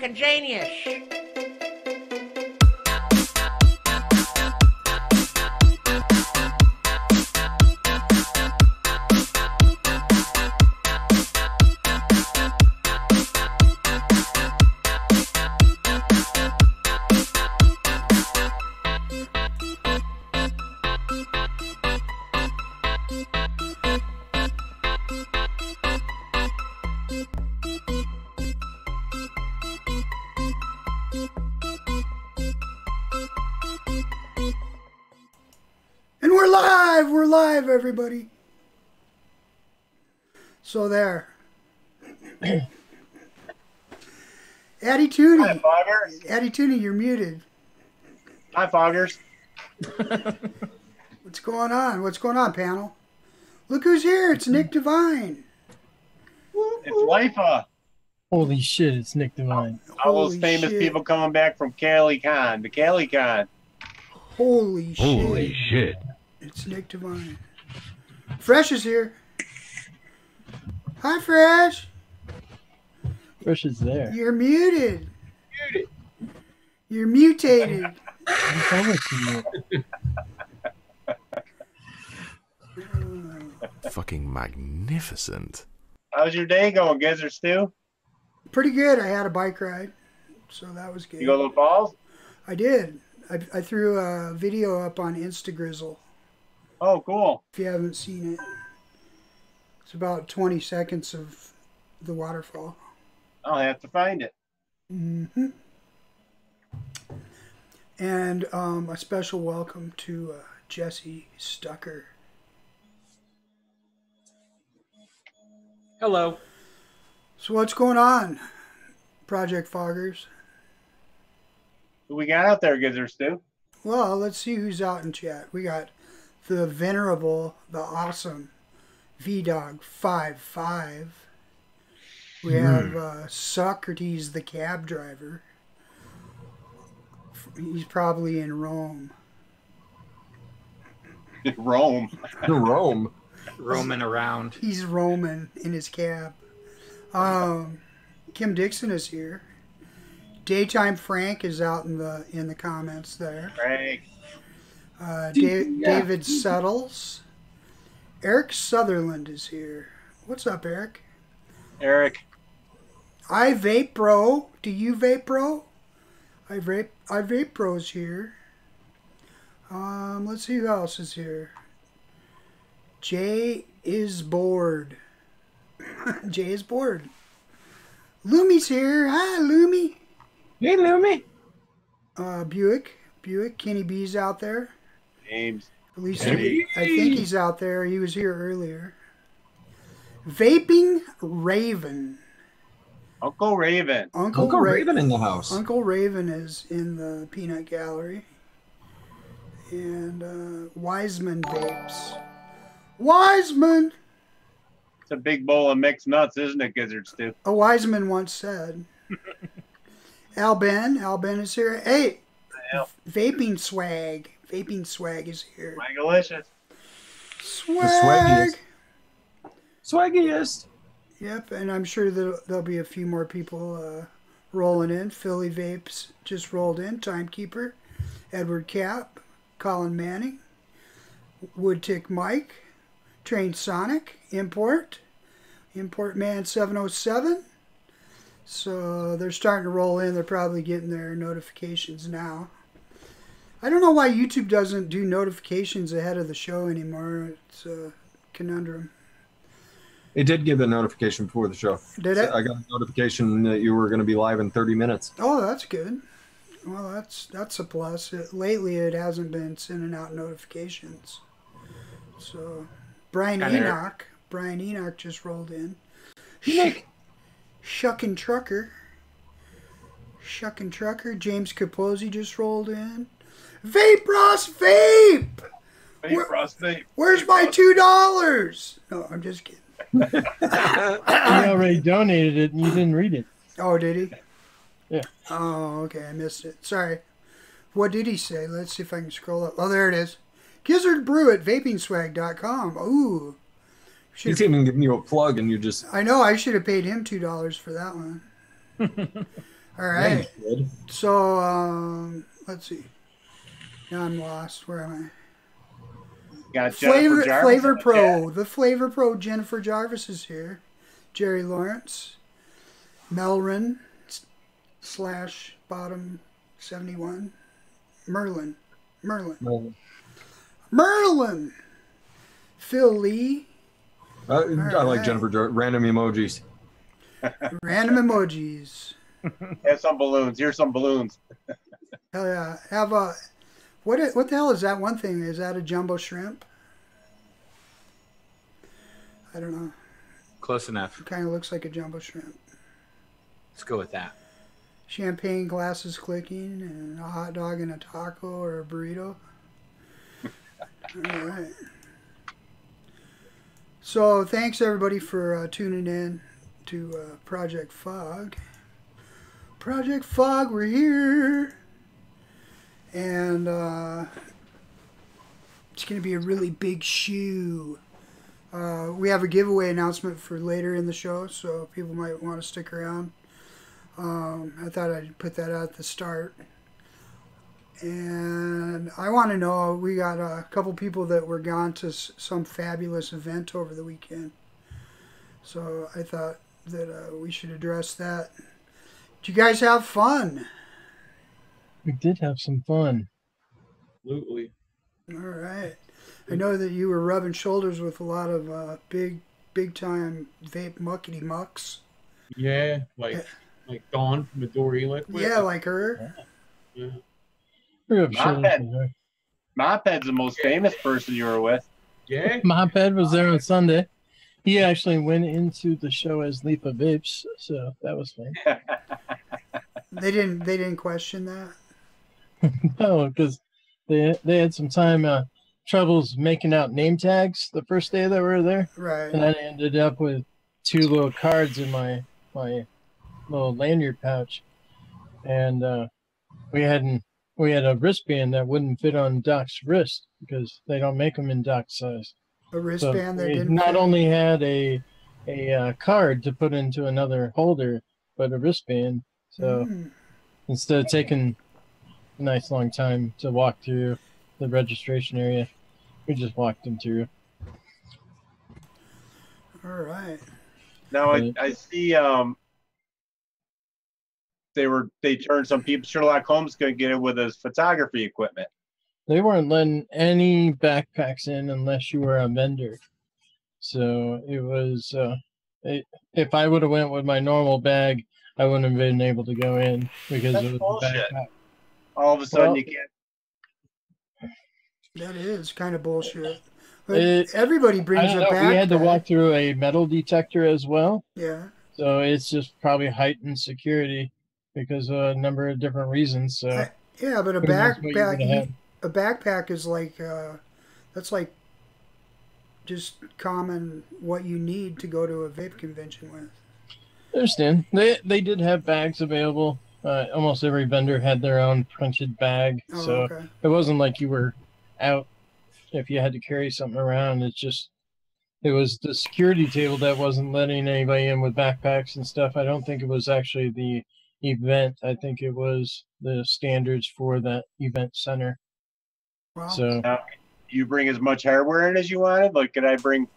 fucking genius. We're live, everybody. So there. Addie Tooney. Hi, Foggers. Addie Tooney, you're muted. Hi, Foggers. What's going on? What's going on, panel? Look who's here. It's Nick Devine. It's LIFE. Holy shit, it's Nick Devine. All those famous people coming back from CaliCon, the CaliCon. Holy shit. It's Nick Devine. Fresh is here. Hi, Fresh. Fresh is there. You're muted. You're mutated. Fucking magnificent. How's your day going, Gizzard Stew? Pretty good. I had a bike ride, so that was good. You go to the falls? I did. I threw a video up on Instagrizzle. Oh, cool. If you haven't seen it. It's about 20 seconds of the waterfall. I'll have to find it. Mm-hmm. And a special welcome to Jesse Stucker. Hello. So what's going on, Project Foggers? Who we got out there, Gizzard Stew? Well, let's see who's out in chat. We got the venerable, the awesome VDog 55. We have Socrates, the cab driver. He's probably in Rome. Rome. Rome. Roaming around. He's roaming in his cab. Kim Dixon is here. Daytime Frank is out in the comments there. Frank. David Settles. Eric Sutherland is here. What's up, Eric? Eric. I Vape Bro. Do you vape, bro? I Vape Bro's here. Let's see who else is here. Jay is bored. Jay is bored. Lumi's here. Hi, Lumi. Hey, Lumi. Buick. Kenny B's out there. James. At least I think he's out there. He was here earlier. Vaping Raven. Uncle Raven. Uncle Raven in the house. Uncle Raven is in the peanut gallery. And Wiseman Vapes. Wiseman! It's a big bowl of mixed nuts, isn't it, Gizzard Stew? A Wiseman once said. Al Ben is here. Hey! Vaping Swag. Vaping Swag is here. Swagalicious. Swag! Swaggiest. Yep, and I'm sure there'll be a few more people rolling in. Philly Vapes just rolled in. Timekeeper. Edward Cap. Colin Manning. Woodtick Mike. Train Sonic. Import Man 707. So they're starting to roll in. They're probably getting their notifications now. I don't know why YouTube doesn't do notifications ahead of the show anymore. It's a conundrum. It did give a notification before the show. Did it? I got a notification that you were going to be live in 30 minutes. Oh, that's good. Well, that's a plus. Lately, it hasn't been sending out notifications. So, Brian Enoch just rolled in. Nick. Shuckin' Trucker. James Capozzi just rolled in. Vape Ross Vape! Where's my $2? No, I'm just kidding. He already donated it and you didn't read it. Oh, did he? Yeah. Oh, okay. I missed it. Sorry. What did he say? Let's see if I can scroll up. Oh, there it is. Gizzard Brew at vapingswag.com. Ooh. He's even giving you a plug and you just... I know. I should have paid him $2 for that one. All right. Yeah, you So let's see. Now I'm lost. Where am Got I? Jennifer Jarvis Flavor in the Pro. The Flavor Pro Jennifer Jarvis is here. Jerry Lawrence. Melrin slash bottom 71. Merlin. Phil Lee. I like Jennifer. Random emojis. Random emojis. Have some balloons. Here's some balloons. Hell yeah. Have a what the hell is that one thing? Is that a jumbo shrimp? I don't know. Close enough. It kind of looks like a jumbo shrimp. Let's go with that. Champagne glasses clicking and a hot dog and a taco or a burrito. All right. So thanks everybody for tuning in to Project Fog. Project Fog, we're here. And it's going to be a really big shoe. We have a giveaway announcement for later in the show, so people might want to stick around. I thought I'd put that out at the start. And I want to know, we got a couple people that were gone to some fabulous event over the weekend. So I thought that we should address that. Did you guys have fun? We did have some fun. Absolutely. All right. I know that you were rubbing shoulders with a lot of big time vape muckety mucks. Yeah, like Dawn from Midori Liquid. Yeah, like her. Yeah. Moped's the most famous person you were with. Yeah. Moped was there on Sunday. He actually went into the show as Leafa Vapes, so that was fun. They didn't question that. No, because they had some time troubles making out name tags the first day that we were there. Right. And I ended up with 2 little cards in my little lanyard pouch, and we had a wristband that wouldn't fit on Doc's wrist because they don't make them in Doc's size. A wristband that didn't not fit. only had a card to put into another holder, but a wristband. So instead of taking a nice long time to walk through the registration area, we just walked them through. All right. Now I see they turned some people. Sherlock Holmes couldn't get it with his photography equipment. They weren't letting any backpacks in unless you were a vendor. So it was if I would have went with my normal bag, I wouldn't have been able to go in because That's it was bullshit. a backpack. All of a sudden you can't. That is kind of bullshit. But everybody brings a backpack. We had to walk through a metal detector as well. Yeah. So it's just probably heightened security because of a number of different reasons. So yeah, but a backpack is like that's like just common what you need to go to a vape convention with. I understand. They did have bags available. Almost every vendor had their own printed bag, so okay. It wasn't like you were out if you had to carry something around. It was the security table that wasn't letting anybody in with backpacks and stuff. I don't think it was actually the event. I think it was the standards for that event center. Wow. So you bring as much hardware in as you wanted? Like, could I bring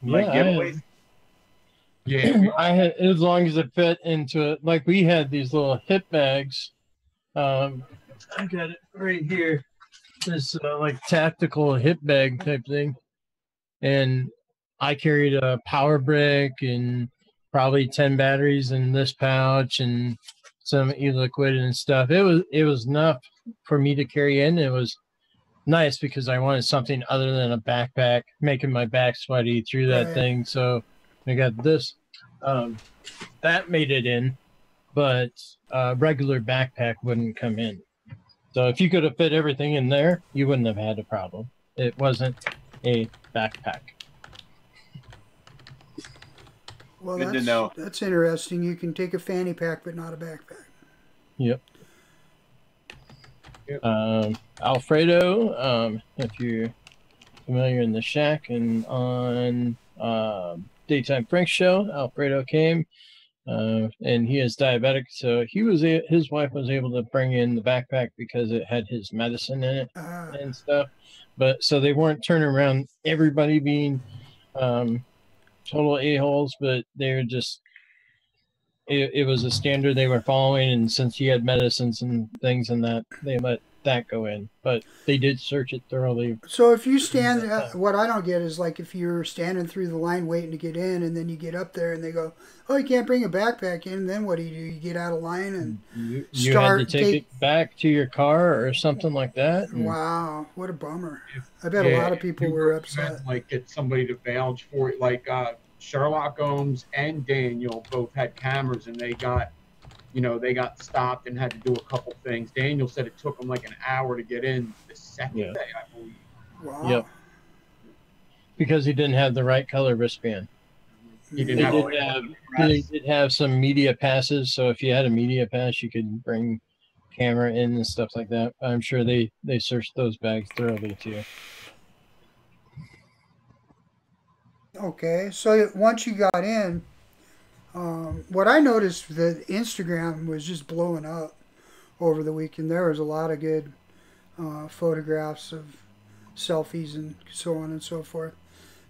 my giveaways? Yeah. I had, as long as it fit into it. Like we had these little hip bags. I got it right here. This like tactical hip bag type thing, and I carried a power brick and probably 10 batteries in this pouch and some e-liquid and stuff. It was enough for me to carry in. It was nice because I wanted something other than a backpack, making my back sweaty through that thing. So I got this. That made it in, but a regular backpack wouldn't come in. So if you could have fit everything in there, you wouldn't have had a problem. It wasn't a backpack. Well, Good to know. That's interesting. You can take a fanny pack, but not a backpack. Yep. Alfredo, if you're familiar in the Shack and on Daytime Frank show, Alfredo came and he is diabetic. So his wife was able to bring in the backpack because it had his medicine in it and stuff. But so they weren't turning around everybody being total a-holes, but they were just. It was a standard they were following, and since he had medicines and things and that, they let that go in. But they did search it thoroughly. So if you stand, what I don't get is like if you're standing through the line waiting to get in, and then you get up there and they go, "Oh, you can't bring a backpack in." Then what do? You get out of line and you had to take it back to your car or something like that. Wow, what a bummer! I bet a lot of people were upset. Like get somebody to vouch for it, like. Sherlock Holmes and Daniel both had cameras, and they got stopped and had to do a couple things. Daniel said it took him like an hour to get in the second day, I believe. Wow. Yep. Because he didn't have the right color wristband. They did have some media passes, so if you had a media pass, you could bring camera in and stuff like that. I'm sure they searched those bags thoroughly too. Okay, so once you got in, what I noticed that Instagram was just blowing up over the weekend. There was a lot of good photographs of selfies and so on and so forth.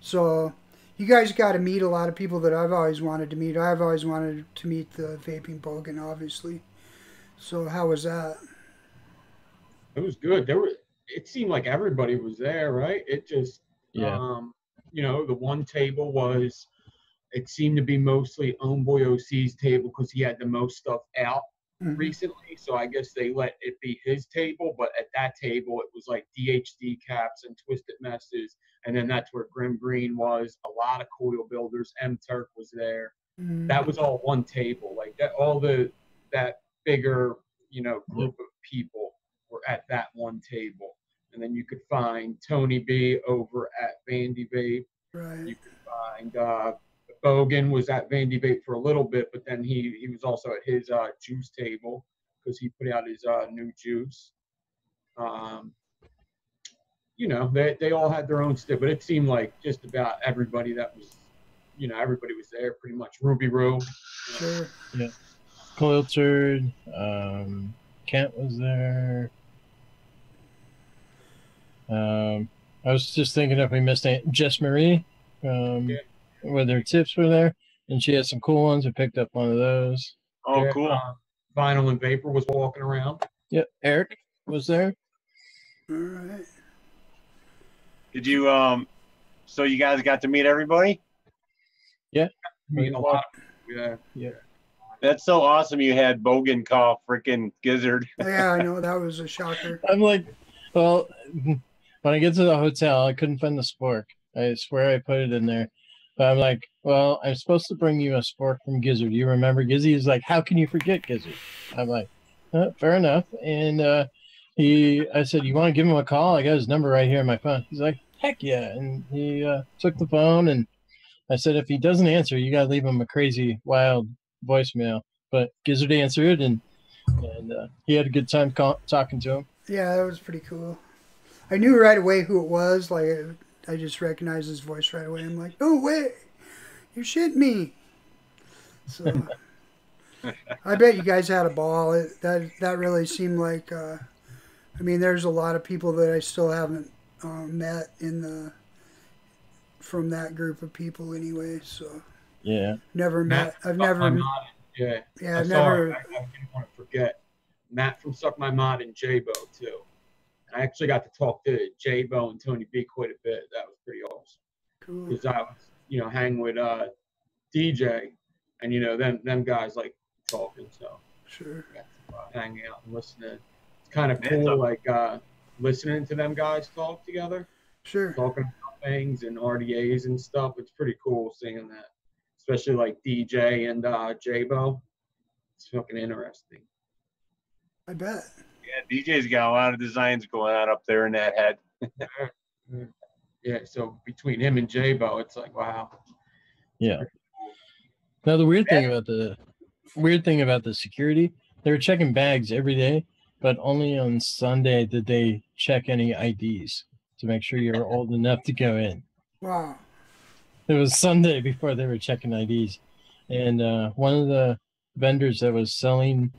So you guys got to meet a lot of people that I've always wanted to meet. I've always wanted to meet the Vaping Bogan, obviously. So how was that? It was good. It seemed like everybody was there, right? It just the one table it seemed to be mostly Homeboy OC's table because he had the most stuff out recently. So I guess they let it be his table. But at that table, it was like DHD caps and Twisted Messes. And then that's where Grim Green was. A lot of coil builders. M Turk was there. That was all one table. Like that, that bigger, group of people were at that one table. And then you could find Tony B over at Vandy Vape. Right. You could find Bogan was at Vandy Vape for a little bit, but then he was also at his juice table because he put out his new juice. They all had their own stuff, but it seemed like just about everybody that was, everybody was there pretty much. Ruby Roo. Sure. Yeah. Coilturd, Kent was there. I was just thinking if we missed Jess Marie, where their tips were there, and she had some cool ones. I picked up one of those. Oh, cool. Vinyl and Vapor was walking around. Yep, Eric was there. All right. Did you so you guys got to meet everybody? Yeah. Meet a lot. Yeah. That's so awesome. You had Bogan call freaking Gizzard. Yeah, I know, that was a shocker. I'm like, well, when I get to the hotel, I couldn't find the spork. I swear I put it in there. But I'm like, well, I'm supposed to bring you a spork from Gizzard. You remember Gizzy? He's like, how can you forget Gizzard? I'm like, fair enough. And I said, you want to give him a call? I got his number right here on my phone. He's like, heck yeah. And he took the phone, and I said, if he doesn't answer, you got to leave him a crazy, wild voicemail. But Gizzard answered, and he had a good time talking to him. Yeah, that was pretty cool. I knew right away who it was. Like, I just recognized his voice right away. I'm like, no way, you shit me. So I bet you guys had a ball. That really seemed like. I mean, there's a lot of people that I still haven't met from that group of people anyway. So yeah, never met. I've never. I've never. I didn't want to forget Matt from Suck My Mod and J-Bo too. I actually got to talk to J-Bo and Tony B quite a bit. That was pretty awesome. Cool. Because I was, hanging with DJ, and them guys like talking, so sure. Got to hang out and listening. It's kind of cool, like listening to them guys talk together. Sure. Talking about things and RTAs and stuff. It's pretty cool seeing that, especially like DJ and J-Bo. It's fucking interesting. I bet. Yeah, DJ's got a lot of designs going on up there in that head. Yeah, so between him and J-Bo, it's like, wow. Yeah. Now the weird thing about the security, they were checking bags every day, but only on Sunday did they check any IDs to make sure you're old enough to go in. Wow. It was Sunday before they were checking IDs. and one of the vendors that was selling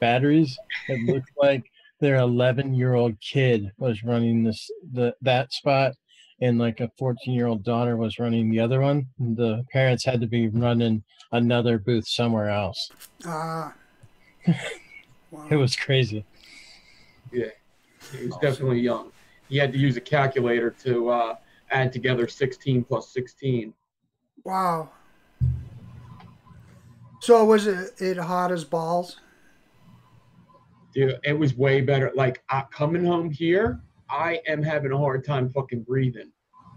batteries, it looked like their 11-year-old kid was running that spot, and like a 14-year-old daughter was running the other one. The parents had to be running another booth somewhere else. Wow. It was crazy. Yeah, he was definitely young. He had to use a calculator to add together 16 plus 16. Wow. So was it hot as balls? Dude, it was way better. Like coming home here, I am having a hard time fucking breathing.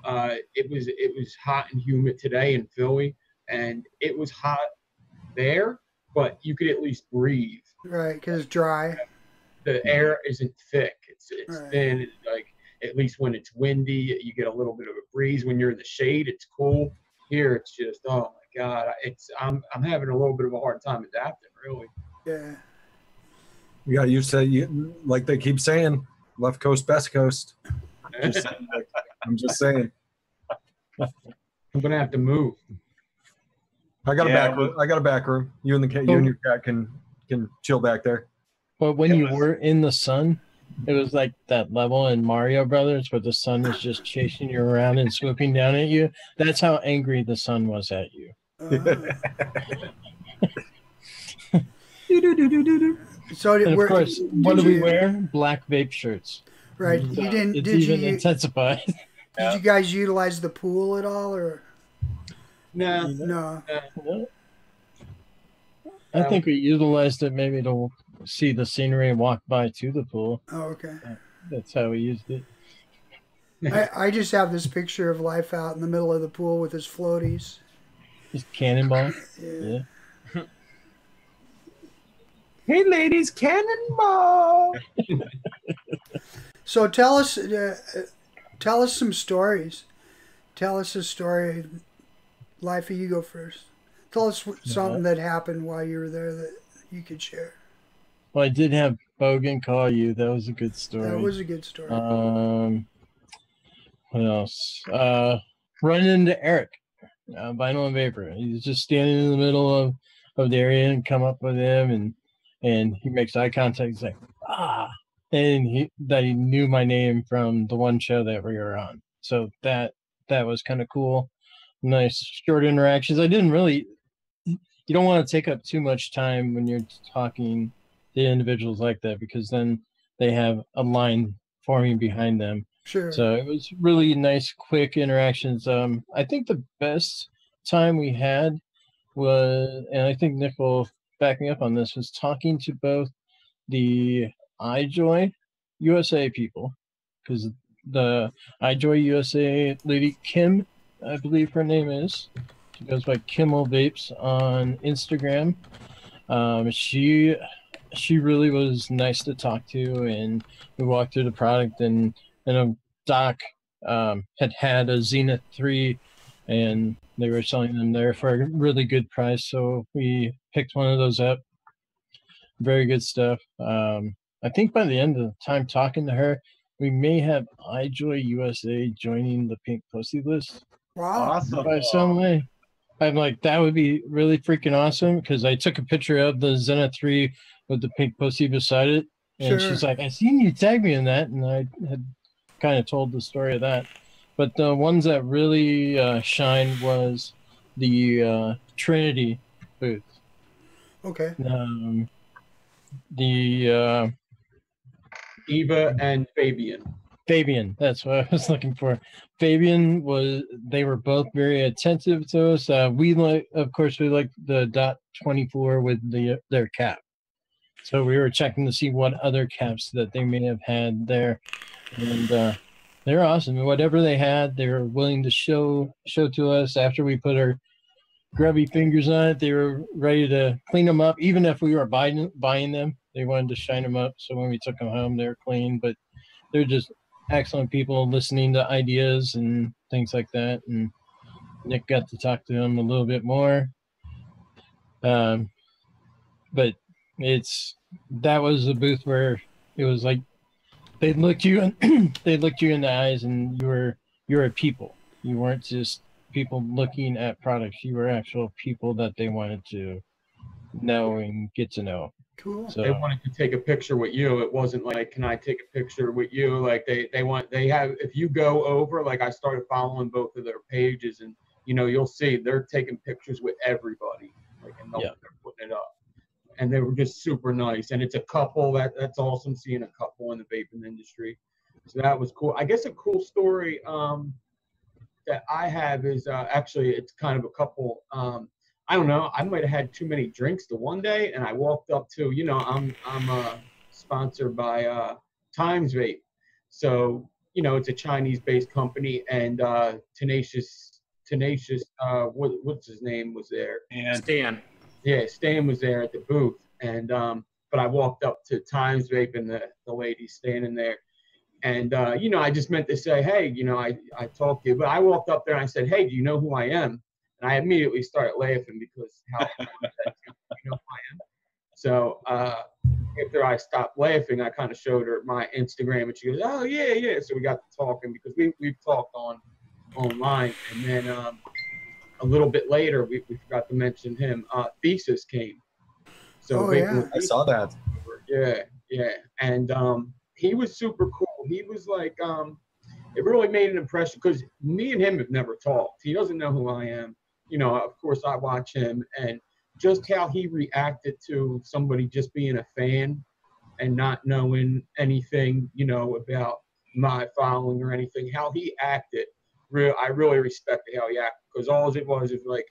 It was hot and humid today in Philly, and it was hot there, but you could at least breathe. Right, because it's dry. The air isn't thick. It's Right. thin. It's like at least when it's windy, you get a little bit of a breeze. When you're in the shade, it's cool. Here, it's just oh my god. I'm having a little bit of a hard time adapting. Really. Yeah. You got used to like they keep saying, left coast, best coast. I'm just saying. I'm gonna have to move. I got a back room. You and your cat can chill back there. But when you were in the sun, it was like that level in Mario Brothers where the sun is just chasing you around and swooping down at you. That's how angry the sun was at you. So And of course, what do we wear? Black vape shirts. Right. You didn't. It's Did even you? intensified. Did you guys utilize the pool at all, or No. no? I think we utilized it maybe to see the scenery and walk by to the pool. Oh, okay. That's how we used it. I just have this picture of Life out in the middle of the pool with his floaties. Just cannonball. Yeah. Hey, ladies, cannonball! So tell us some stories. Tell us a story. Life, you go first. Tell us something that happened while you were there that you could share. Well, I did have Bogan call you. That was a good story. That was a good story. What else? Run into Eric, Vinyl and Vapor. He's just standing in the middle of the area and come up with him and he makes eye contact. He's like, and he knew my name from the one show that we were on. So that was kind of cool. Nice short interactions. I didn't really. You don't want to take up too much time when you're talking to individuals like that because then they have a line forming behind them. Sure. So it was really nice, quick interactions. I think the best time we had was, and I think Nick will back me up on this, was talking to both the iJoy USA people, because the iJoy USA lady, Kim, I believe her name is. She goes by Kimmel Vapes on Instagram. She really was nice to talk to, and we walked through the product, and Doc had a Zenith 3, and they were selling them there for a really good price, so we picked one of those up. Very good stuff. I think by the end of the time talking to her, we may have iJoy USA joining the Pink Pussy list. Wow. Awesome. By some way. I'm like, that would be really freaking awesome, because I took a picture of the Zenith 3 with the pink pussy beside it, and Sure. she's like, I seen you tag me in that, and I had kind of told the story of that. But the ones that really shined was the Trinity booth. Okay. The Eva and Fabian. That's what I was looking for. They were both very attentive to us. We like the .24 with their cap. So we were checking to see what other caps that they may have had there. And they're awesome. Whatever they had, they were willing to show to us after we put our grubby fingers on it. They were ready to clean them up. Even if we were buying them, they wanted to shine them up. So when we took them home, they were clean. But they're just excellent people, listening to ideas and things like that. And Nick got to talk to them a little bit more. But that was a booth where it was like they looked you in the eyes, and you were a people. You weren't just people looking at products. You were actual people that they wanted to know and get to know. Cool. So They wanted to take a picture with you. It wasn't like, can I take a picture with you? Like they have, if you go over, like I started following both of their pages, and you know, you'll see they're taking pictures with everybody, like, and they're putting it up. And they were just super nice. And it's a couple. That's awesome, seeing a couple in the vaping industry. So that was cool. I guess a cool story that I have is actually, it's kind of a couple. I don't know. I might have had too many drinks the one day, and I walked up to, you know, I'm sponsored by Times Vape, so you know, it's a Chinese-based company, and Tenacious, what's his name was there? And Stan. Yeah, Stan was there at the booth, and but I walked up to Times Vape, and the lady standing there, and you know, I just meant to say, hey, you know, I talked to you, but I walked up there and I said, hey, do you know who I am? And I immediately started laughing because how you know who I am. So after I stopped laughing, I kind of showed her my Instagram, and she goes, oh yeah, yeah. So we got to talking because we've talked online, and then a little bit later, we forgot to mention him. Thesis came. So I saw that. Yeah, and he was super cool. He was like, it really made an impression because me and him have never talked. He doesn't know who I am. You know, of course, I watch him, and just how he reacted to somebody just being a fan and not knowing anything, you know, about my following or anything, how he acted. I really respected how he acted, because all it was like,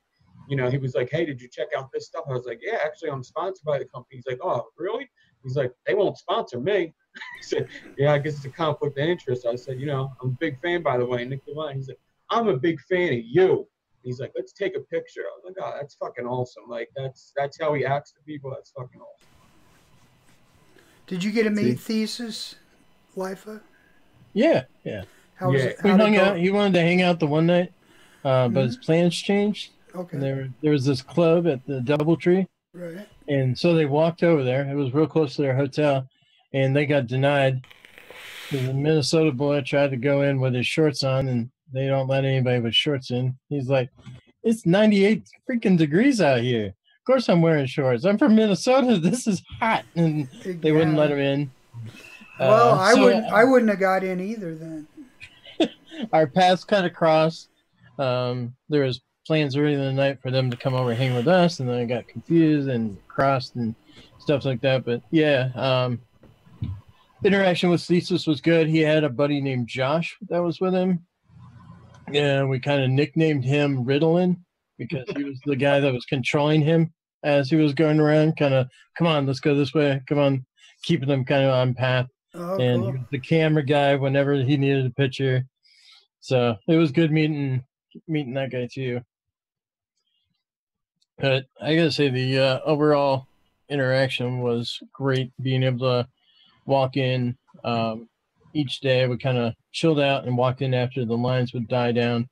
you know, he was like, hey, did you check out this stuff? I was like, yeah, actually, I'm sponsored by the company. He's like, oh, really? He's like, they won't sponsor me. He said, yeah, I guess it's a conflict of interest. I said, you know, I'm a big fan, by the way, Nick Devine. He's like, I'm a big fan of you. He's like, let's take a picture. I was like, oh, that's fucking awesome. Like, that's how he acts to people. That's fucking awesome. Did you get to meet Thesis, LyFE? yeah. How was it? We How'd hung it go? out. He wanted to hang out the one night, but his plans changed. Okay. And there was this club at the DoubleTree, Right. and so they walked over there. It was real close to their hotel, and they got denied. The Minnesota boy tried to go in with his shorts on, and they don't let anybody with shorts in. He's like, it's 98 freaking degrees out here. Of course I'm wearing shorts. I'm from Minnesota. This is hot. And they wouldn't let him in. Well, I wouldn't have got in either then. Our paths kind of crossed. There was plans earlier in the night for them to come over and hang with us, and then I got confused and crossed and stuff like that. But yeah, interaction with Thesis was good. He had a buddy named Josh that was with him. Yeah, we kind of nicknamed him Ritalin because he was the guy that was controlling him as he was going around, kind of, come on, let's go this way, come on, keeping them kind of on path. Oh, And cool. he was the camera guy whenever he needed a picture. So it was good meeting that guy too. But I gotta say the overall interaction was great. Being able to walk in each day, we kind of chilled out and walked in after the lines would die down,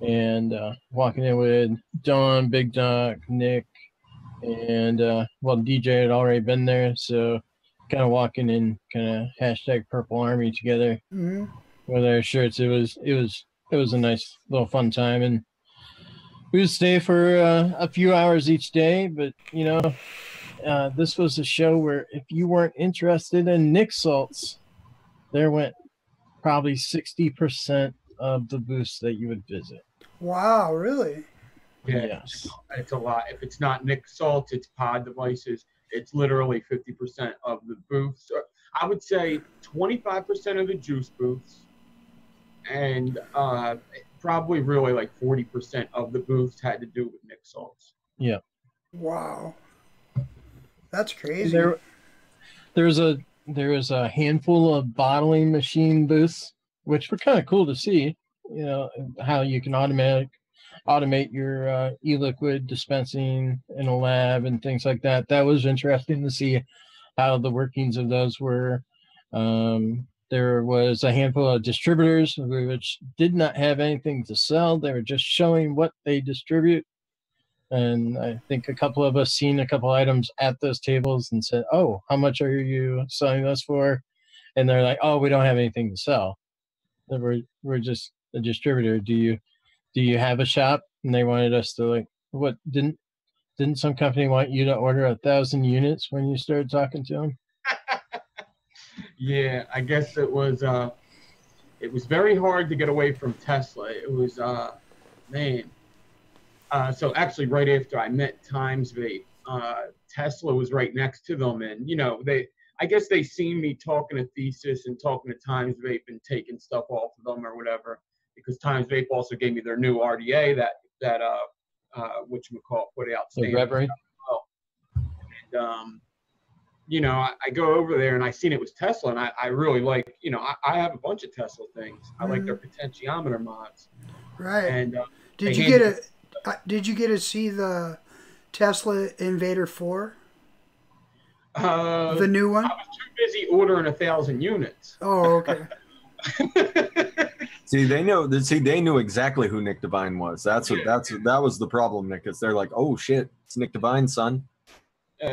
and walking in with Don, Big Doc, Nick, and well, DJ had already been there, so kind of walking in, kind of hashtag Purple Army together with our shirts. It was a nice little fun time, and we would stay for a few hours each day. But you know, this was a show where if you weren't interested in Nick salts, there went probably 60% of the booths that you would visit. Wow, really? Yeah, Yes. it's a lot. If it's not Nick salts, it's pod devices. It's literally 50% of the booths. I would say 25% of the juice booths, and probably really like 40% of the booths had to do with Nick salts. Yeah. Wow. That's crazy. There was a handful of bottling machine booths, which were kind of cool to see. You know, how you can automate your e-liquid dispensing in a lab and things like that. That was interesting to see how the workings of those were. There was a handful of distributors which did not have anything to sell. They were just showing what they distribute. And I think a couple of us seen a couple items at those tables and said, oh, how much are you selling this for? And they're like, oh, we don't have anything to sell. We're just a distributor. Do do you have a shop? And they wanted us to like, what, didn't some company want you to order 1,000 units when you started talking to them? Yeah, I guess it was very hard to get away from Tesla. It was, man. So actually right after I met Times Vape, Tesla was right next to them. And, you know, I guess they seen me talking to Thesis and talking to Times Vape and taking stuff off of them or whatever, because Times Vape also gave me their new RTA that whatchamacallit put out. The Reverie? And, you know, I go over there and I seen it was Tesla, and I really like, you know, I have a bunch of Tesla things. I like their potentiometer mods. Right. And did you get to see the Tesla Invader 4? The new one? I was too busy ordering 1,000 units. Oh, okay. See, they knew exactly who Nick Devine was. That was the problem, Nick. Is they're like, oh shit, it's Nick Devine, son.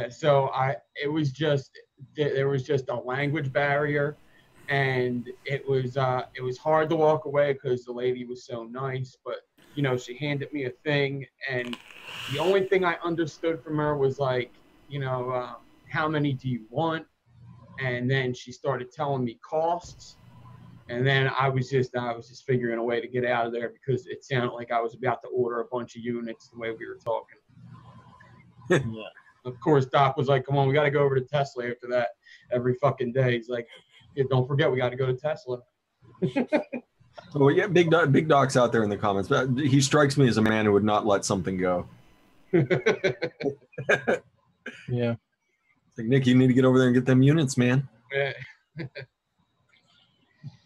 So there was just a language barrier, and it was hard to walk away because the lady was so nice. But you know, she handed me a thing, and the only thing I understood from her was like, you know, how many do you want? And then she started telling me costs, and then I was just figuring a way to get out of there because it sounded like I was about to order a bunch of units the way we were talking. Yeah. Of course, Doc was like, come on, we got to go over to Tesla after that every fucking day. He's like, yeah, don't forget, we got to go to Tesla. Well, yeah, Big Doc's out there in the comments, but he strikes me as a man who would not let something go. Yeah. It's like, Nick, you need to get over there and get them units, man.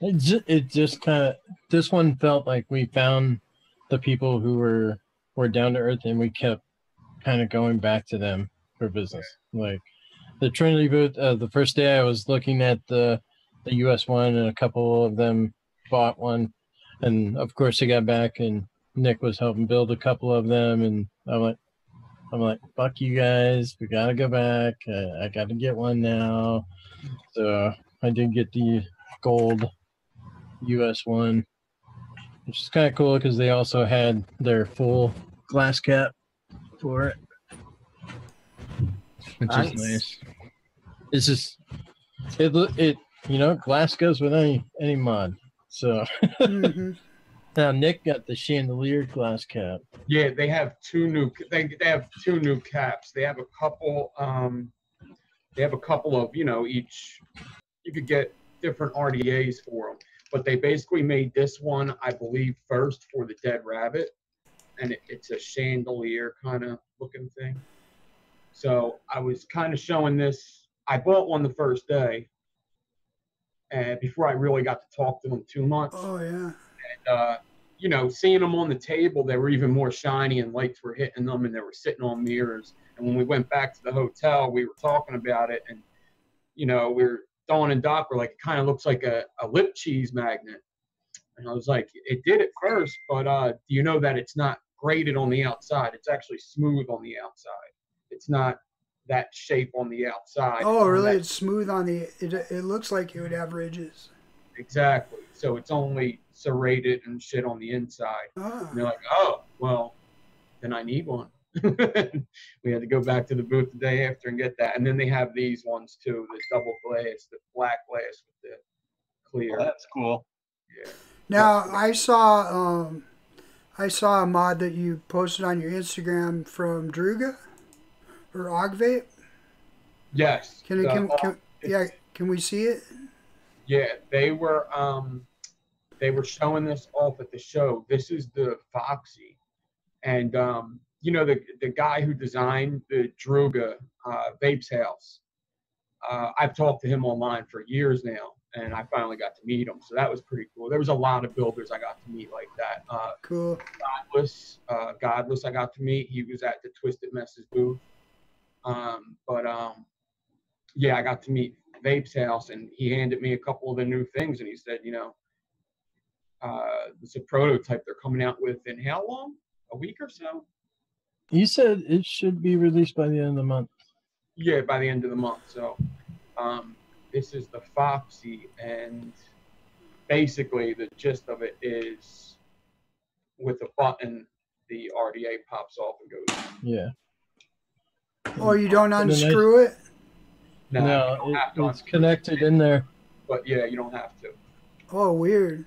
It just kind of, this one felt like we found the people who were down to earth, and we kept kind of going back to them for business. Like the Trinity booth, the first day I was looking at the US one, and a couple of them bought one, and of course they got back, and Nick was helping build a couple of them, and I'm like, fuck you guys, we gotta go back. I gotta get one now. So I did get the gold US one, which is kind of cool because they also had their full glass cap for it, which is nice. It's just it you know, glass goes with any mod. So now Nick got the chandelier glass cap. Yeah, they have two new caps. They have a couple of, you know, each, you could get different RTAs for them, but they basically made this one, I believe, first for the Dead Rabbit, and it's a chandelier kind of looking thing. So I was kind of showing this. I bought one the first day, and before I really got to talk to them too much. Oh yeah. And you know, seeing them on the table, they were even more shiny, and lights were hitting them, and they were sitting on mirrors. And when we went back to the hotel, we were talking about it, and you know, Dawn and Doc were like, it kind of looks like a lip cheese magnet. And I was like, it did at first, but do you know that it's not graded on the outside? It's actually smooth on the outside. It's not that shape on the outside. Oh, really? It's smooth on the. It looks like it would have ridges. Exactly. So it's only serrated and shit on the inside. Ah. And they're like, oh, well, then I need one. We had to go back to the booth the day after and get that. And then they have these ones too, the double glass, the black glass with the clear. Oh, that's cool. Yeah. Now I saw a mod that you posted on your Instagram from Druga or Ogvape. Yes. Can we see it? Yeah, they were showing this off at the show. This is the Foxy, and you know, the guy who designed the Druga Vapes House. I've talked to him online for years now, and I finally got to meet him. So that was pretty cool. There was a lot of builders I got to meet like that. Cool. Godless I got to meet. He was at the Twisted Messes booth. Yeah, I got to meet Vapes House, and he handed me a couple of the new things, and he said, you know, it's a prototype they're coming out with in how long? A week or so? He said it should be released by the end of the month. Yeah, by the end of the month. So this is the Foxy, and basically the gist of it is with a button, the RDA pops off and goes. Yeah. Oh, you don't unscrew it? No, it's connected in there. But yeah, you don't have to. Oh, weird.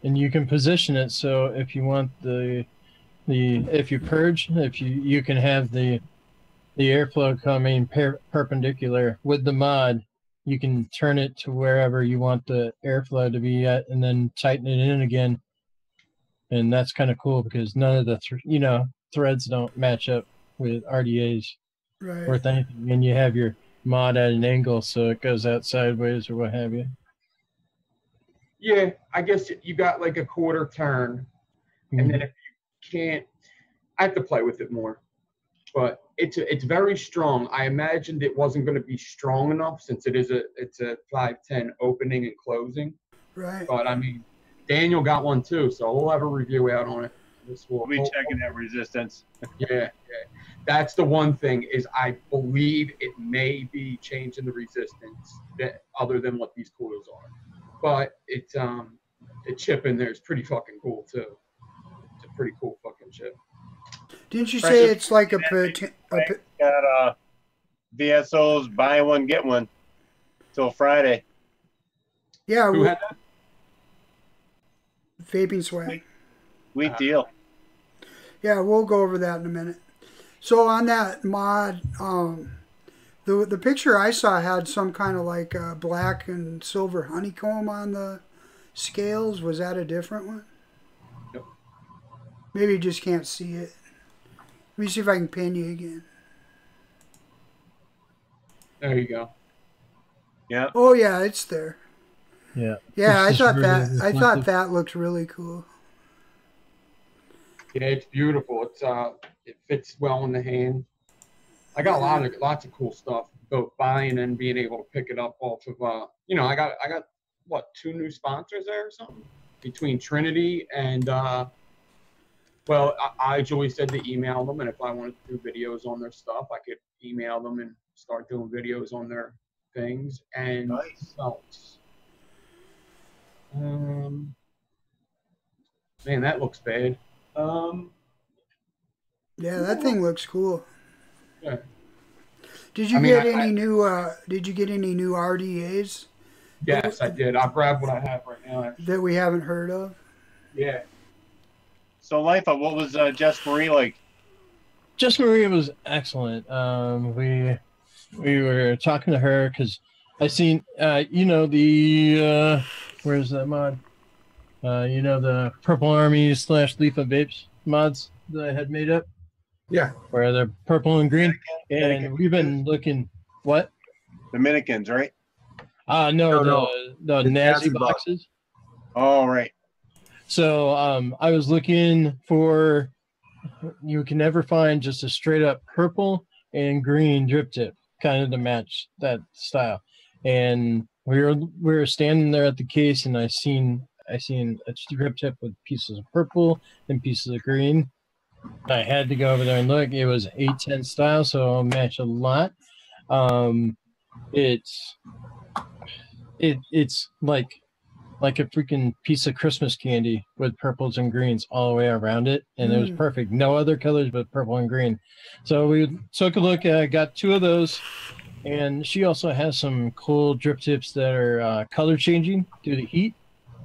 And you can position it so if you want if you purge, you can have the airflow coming perpendicular with the mod. You can turn it to wherever you want the airflow to be at, and then tighten it in again. And that's kind of cool because none of the threads don't match up with RDAs worth anything, and you have your mod at an angle so it goes out sideways or what have you. Yeah, I guess you got like a quarter turn, and then if you can't, I have to play with it more. But it's very strong. I imagined it wasn't going to be strong enough since it's a 510 opening and closing. Right. But I mean, Daniel got one too, so we'll have a review out on it. We'll be checking that resistance. Yeah. That's the one thing is I believe it may be changing the resistance that other than what these coils are. But it's the chip in there is pretty fucking cool too. It's a pretty cool fucking chip. Didn't you say it's like a got VSOs buy one get one till Friday? Yeah, Who had that? Vaping swag. Sweet deal. Yeah, we'll go over that in a minute. So on that mod, the picture I saw had some kind of like black and silver honeycomb on the scales. Was that a different one? Nope. Maybe you just can't see it. Let me see if I can pin you again. There you go. Yeah. Oh yeah, it's there. Yeah. Yeah, I It's thought really that reflective. I thought that looked really cool. Yeah, it's beautiful. It fits well in the hand. I got lots of cool stuff, both buying and being able to pick it up off of I got what, 2 new sponsors there or something between Trinity and I Julie said to email them, and if I wanted to do videos on their stuff, I could email them and start doing videos on their things. And Nice. man, that looks bad. Yeah, that thing looks cool. Yeah. Did you get any new RDAs? Yes, I did. I'll grab what I have right now. Actually. That we haven't heard of? Yeah. So, LIFE, what was Jess Marie like? Jess Marie was excellent. We were talking to her because I seen where's that mod? The Purple Army / Leafa Vapes mods that I had made up. Yeah. Where they're purple and green. And we've been looking what? Dominicans, right? No, the Nazi Nazi boxes. Oh, right. So I was looking for, you can never find just a straight up purple and green drip tip kind of to match that style. And we were standing there at the case, and I seen a drip tip with pieces of purple and pieces of green. I had to go over there and look. It was 810 style, so it'll match a lot. It's like a freaking piece of Christmas candy with purples and greens all the way around it, and it was perfect. No other colors but purple and green. So we took a look. Got 2 of those, and she also has some cool drip tips that are color changing due to heat.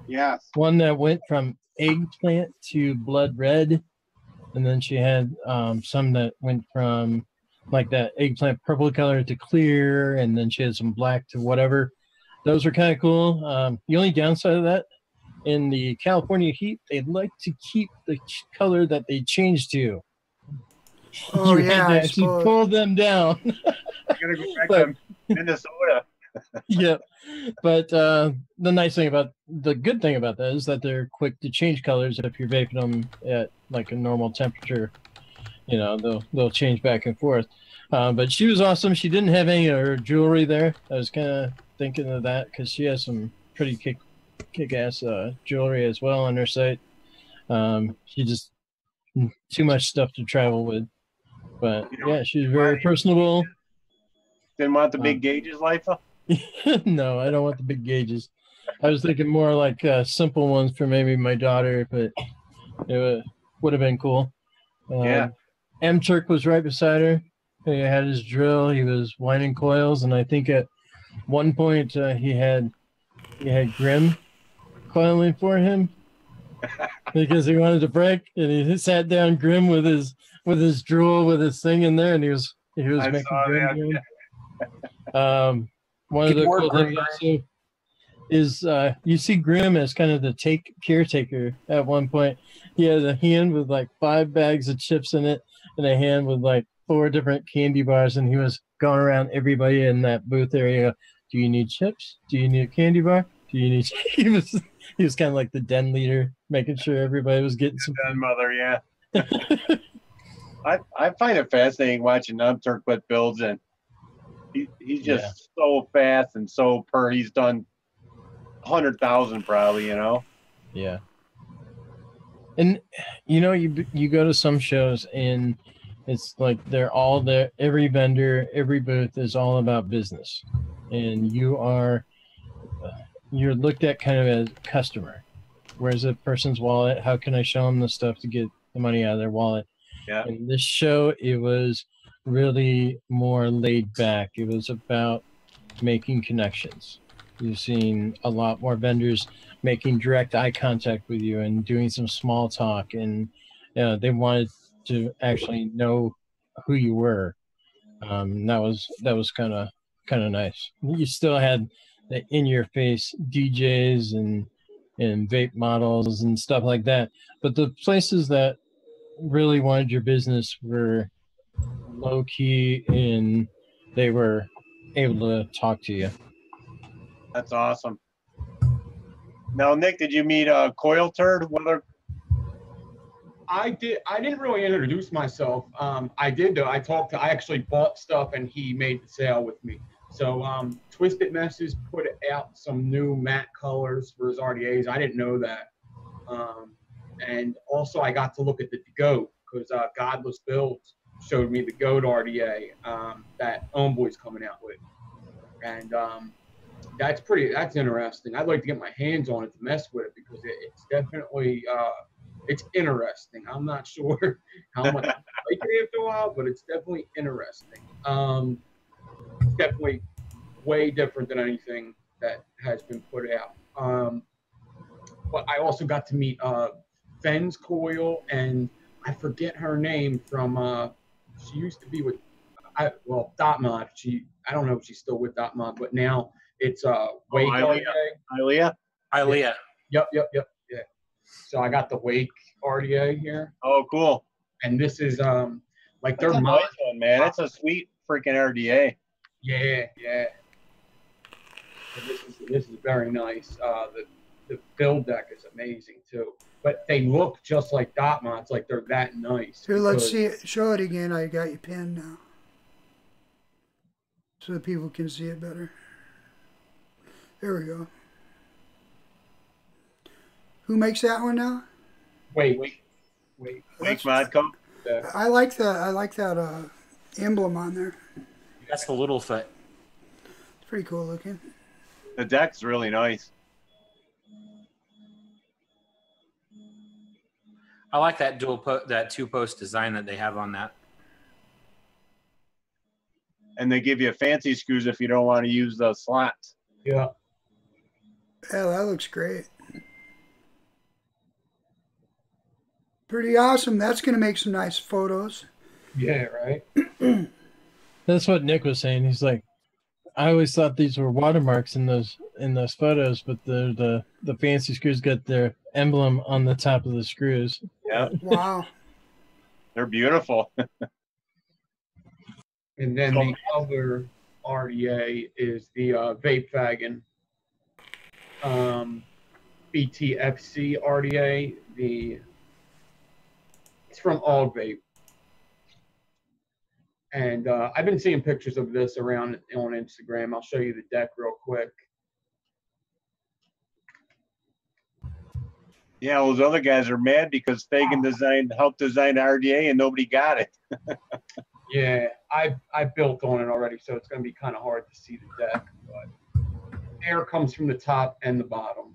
Yes. One that went from eggplant to blood red, and then she had some that went from like that eggplant purple color to clear, and then she had some black to whatever. Those are kind of cool. The only downside of that, in the California heat, they like to keep the color that they change to. Oh, You had to actually pull them down. You gotta go back to Minnesota. Yep. But the good thing about that is that they're quick to change colors if you're vaping them at like a normal temperature. They'll change back and forth. But she was awesome. She didn't have any of her jewelry there. I was kind of thinking of that because she has some pretty kick-ass jewelry as well on her site. She just too much stuff to travel with. But yeah, she's very personable. Didn't want the big gauges, LIFE? No, I don't want the big gauges. I was thinking more like simple ones for maybe my daughter, but would have been cool. Yeah. M Turk was right beside her. He had his drill. He was winding coils, and I think at one point he had Grim coiling for him because he wanted to break, and he sat down Grim with his drill with his thing in there, and he was making Grim do it. One of the cool things also is you see Grim as kind of the caretaker. At one point, he had a hand with like 5 bags of chips in it, and a hand with like 4 different candy bars, and he was going around everybody in that booth area. Do you need chips? Do you need a candy bar? Do you need? He was kind of like the den leader, making sure everybody was getting some. Den mother, yeah. I find it fascinating watching Turk put builds in. He's just so fast and so he's done 100,000 probably, you know. Yeah. And you know, you go to some shows and it's like they're all there. Every vendor, every booth is all about business, and you're looked at kind of as a customer. Where's a person's wallet? How can I show them the stuff to get the money out of their wallet? Yeah. In this show, it was really more laid back. It was about making connections. You've seen a lot more vendors making direct eye contact with you and doing some small talk, and they wanted to actually know who you were. That was kind of nice. You still had the in-your-face DJs and vape models and stuff like that, but the places that really wanted your business were low key and they were able to talk to you. That's awesome. Now, Nick, did you meet Coil Turd? I didn't really introduce myself. I did though. I actually bought stuff and he made the sale with me. So Twisted Messes put out some new matte colors for his RTAs. I didn't know that. And also I got to look at the GOAT because Godless Builds showed me the GOAT RTA that Homeboy's coming out with. And that's interesting. I'd like to get my hands on it to mess with it because it's definitely it's interesting. I'm not sure how much I like it after a while, but it's definitely interesting. It's definitely way different than anything that has been put out. But I also got to meet Fen's Coil, and I forget her name from. She used to be with, Dot Mod. I don't know if she's still with Dot Mod, but now it's Wake Ilea. Yep. Yeah. So I got the Wake RTA here. Oh, cool. And this is like That's their a nice one, man. That's a sweet freaking RTA. Yeah. So this is very nice. The build deck is amazing too. But they look just like Dot Mods, like they're that nice. Here, let's see it. Show it again. I got you pinned now, so that people can see it better. There we go. Who makes that one now? Wake Mod Co. I like that emblem on there. That's the Littlefoot. It's pretty cool looking. The deck's really nice. I like that that 2-post design that they have on that. And they give you fancy screws if you don't want to use the slots. Yeah. Yeah, that looks great. Pretty awesome. That's going to make some nice photos. Yeah, right. That's what Nick was saying. He's like, I always thought these were watermarks in those photos, but the fancy screws got their emblem on the top of the screws. Yeah. Wow. They're beautiful. And then the other RTA is the Vape Wagon BTFC RTA. It's from All Vape. And I've been seeing pictures of this around on Instagram. I'll show you the deck real quick. Yeah, those other guys are mad because Fagan helped design the RDA and nobody got it. Yeah, I built on it already, so it's going to be kind of hard to see the deck. But air comes from the top and the bottom.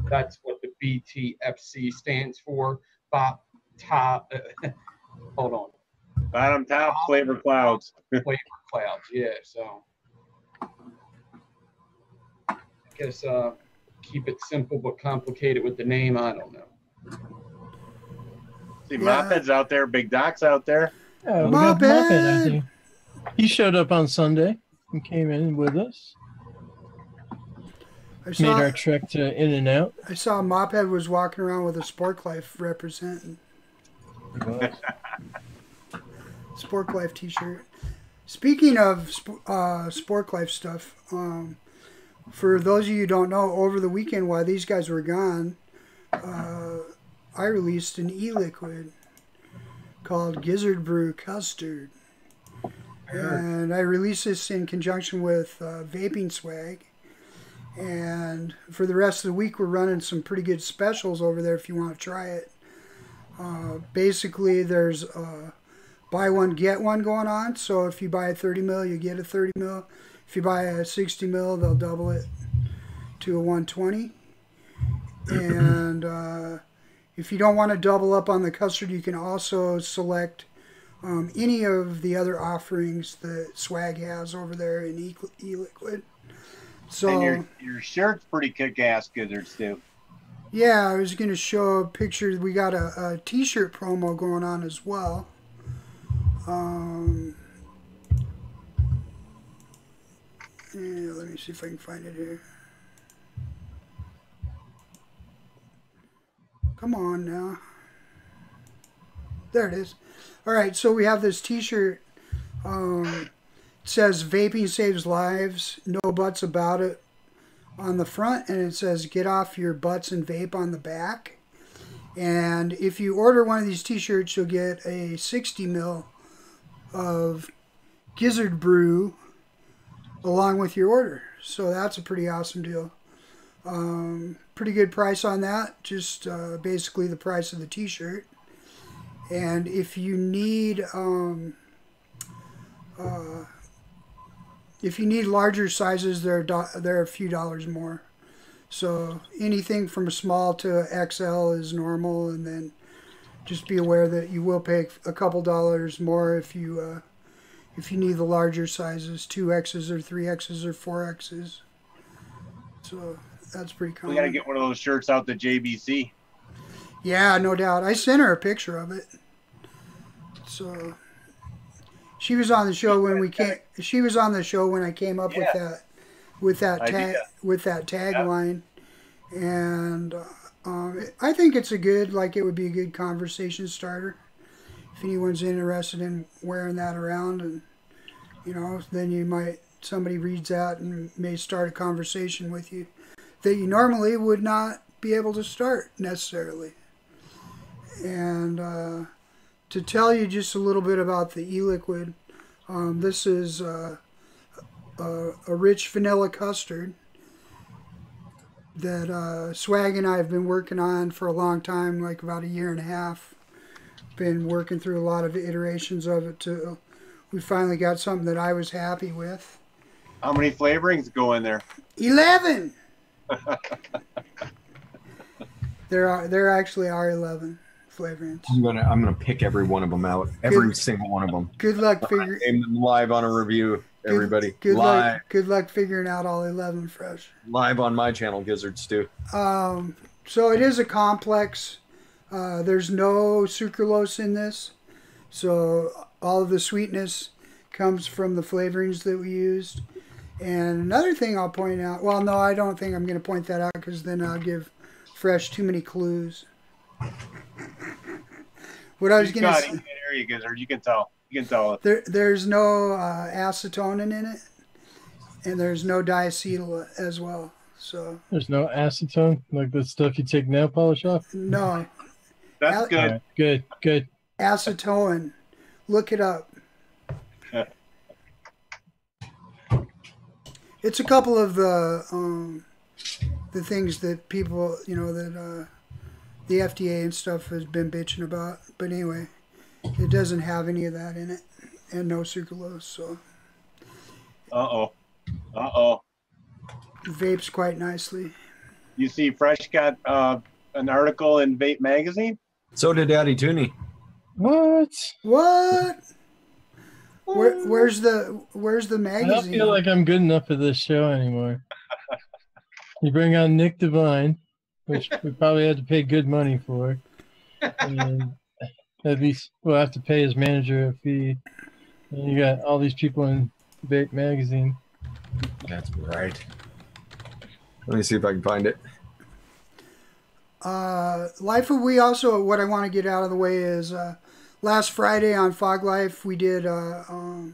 That's what the BTFC stands for. top. Hold on. Bottom top flavor clouds. Flavor clouds. Yeah. So I guess keep it simple but complicated with the name. I don't know. See, Moped's out there. Big Doc's out there. Yeah, we Moped! got Moped, I think. He showed up on Sunday and came in with us. Made our trek to In and Out. I saw Moped was walking around with a SPORKLyFE representing. SPORKLyFE t-shirt. Speaking of SPORKLyFE stuff, for those of you who don't know, over the weekend while these guys were gone, I released an e-liquid called Gizzard Brew Custard. And I released this in conjunction with vaping swag. And for the rest of the week, we're running some pretty good specials over there if you want to try it. Basically, there's buy one, get one going on. So if you buy a 30 mil, you get a 30 mil. If you buy a 60 mil, they'll double it to a 120. And if you don't want to double up on the custard, you can also select any of the other offerings that Swag has over there in e-liquid. So, and your shirt's pretty kick-ass, Gizzards, too. Yeah, I was going to show a picture. We got a t-shirt promo going on as well. Yeah, let me see if I can find it here. Come on now. There it is. All right, so we have this t-shirt. It says vaping saves lives, no buts about it on the front, and it says get off your butts and vape on the back. And if you order one of these t-shirts, you'll get a 60 mil of Gizzard Brew along with your order. So that's a pretty awesome deal. Pretty good price on that, just basically the price of the t-shirt. And if you need larger sizes, they're a few dollars more. So anything from a small to XL is normal, and then just be aware that you will pay a couple dollars more if you need the larger sizes, 2Xs or 3Xs or 4Xs. So that's pretty common. We got to get one of those shirts out to JBC. Yeah, no doubt. I sent her a picture of it. So she was on the show when we came. She was on the show when I came up with that tagline, and I think it's it would be a good conversation starter if anyone's interested in wearing that around, and then somebody reads that and may start a conversation with you that you normally would not be able to start necessarily. And to tell you just a little bit about the e-liquid, this is a rich vanilla custard that Swag and I have been working on for a long time, like about a year and a half. Been working through a lot of iterations of it till we finally got something that I was happy with. How many flavorings go in there? 11! There actually are 11 flavorings. I'm gonna pick every one of them out. Every single one of them. Good luck figuring. Name them live on a review. Everybody, good live. Good luck figuring out all 11 fresh. Live on my channel, Gizzard Stew. So it is a complex. There's no sucralose in this, so all of the sweetness comes from the flavorings that we used. And another thing I'll point out. Well, no, I don't think I'm going to point that out because then I'll give Fresh too many clues. What I was going to say. There you go. You can tell. You can tell. There's no acetonin in it, and there's no diacetyl as well. So there's no acetone, like the stuff you take nail polish off. No, that's good. Good. Acetone. Look it up. It's a couple of the things that people, that the FDA and stuff has been bitching about. But anyway, it doesn't have any of that in it, and no sucralose. So. Vapes quite nicely. You see, Fresh got an article in Vape Magazine. So did Daddy Tooney. What? What? Where's the I magazine? don't feel like I'm good enough for this show anymore. You bring on Nick Devine, which we probably had to pay good money for. And at least we'll have to pay his manager a fee. And you got all these people in Vape Magazine. That's right. Let me see if I can find it. LIFE, we also, what I want to get out of the way is last Friday on Fog Life, we did a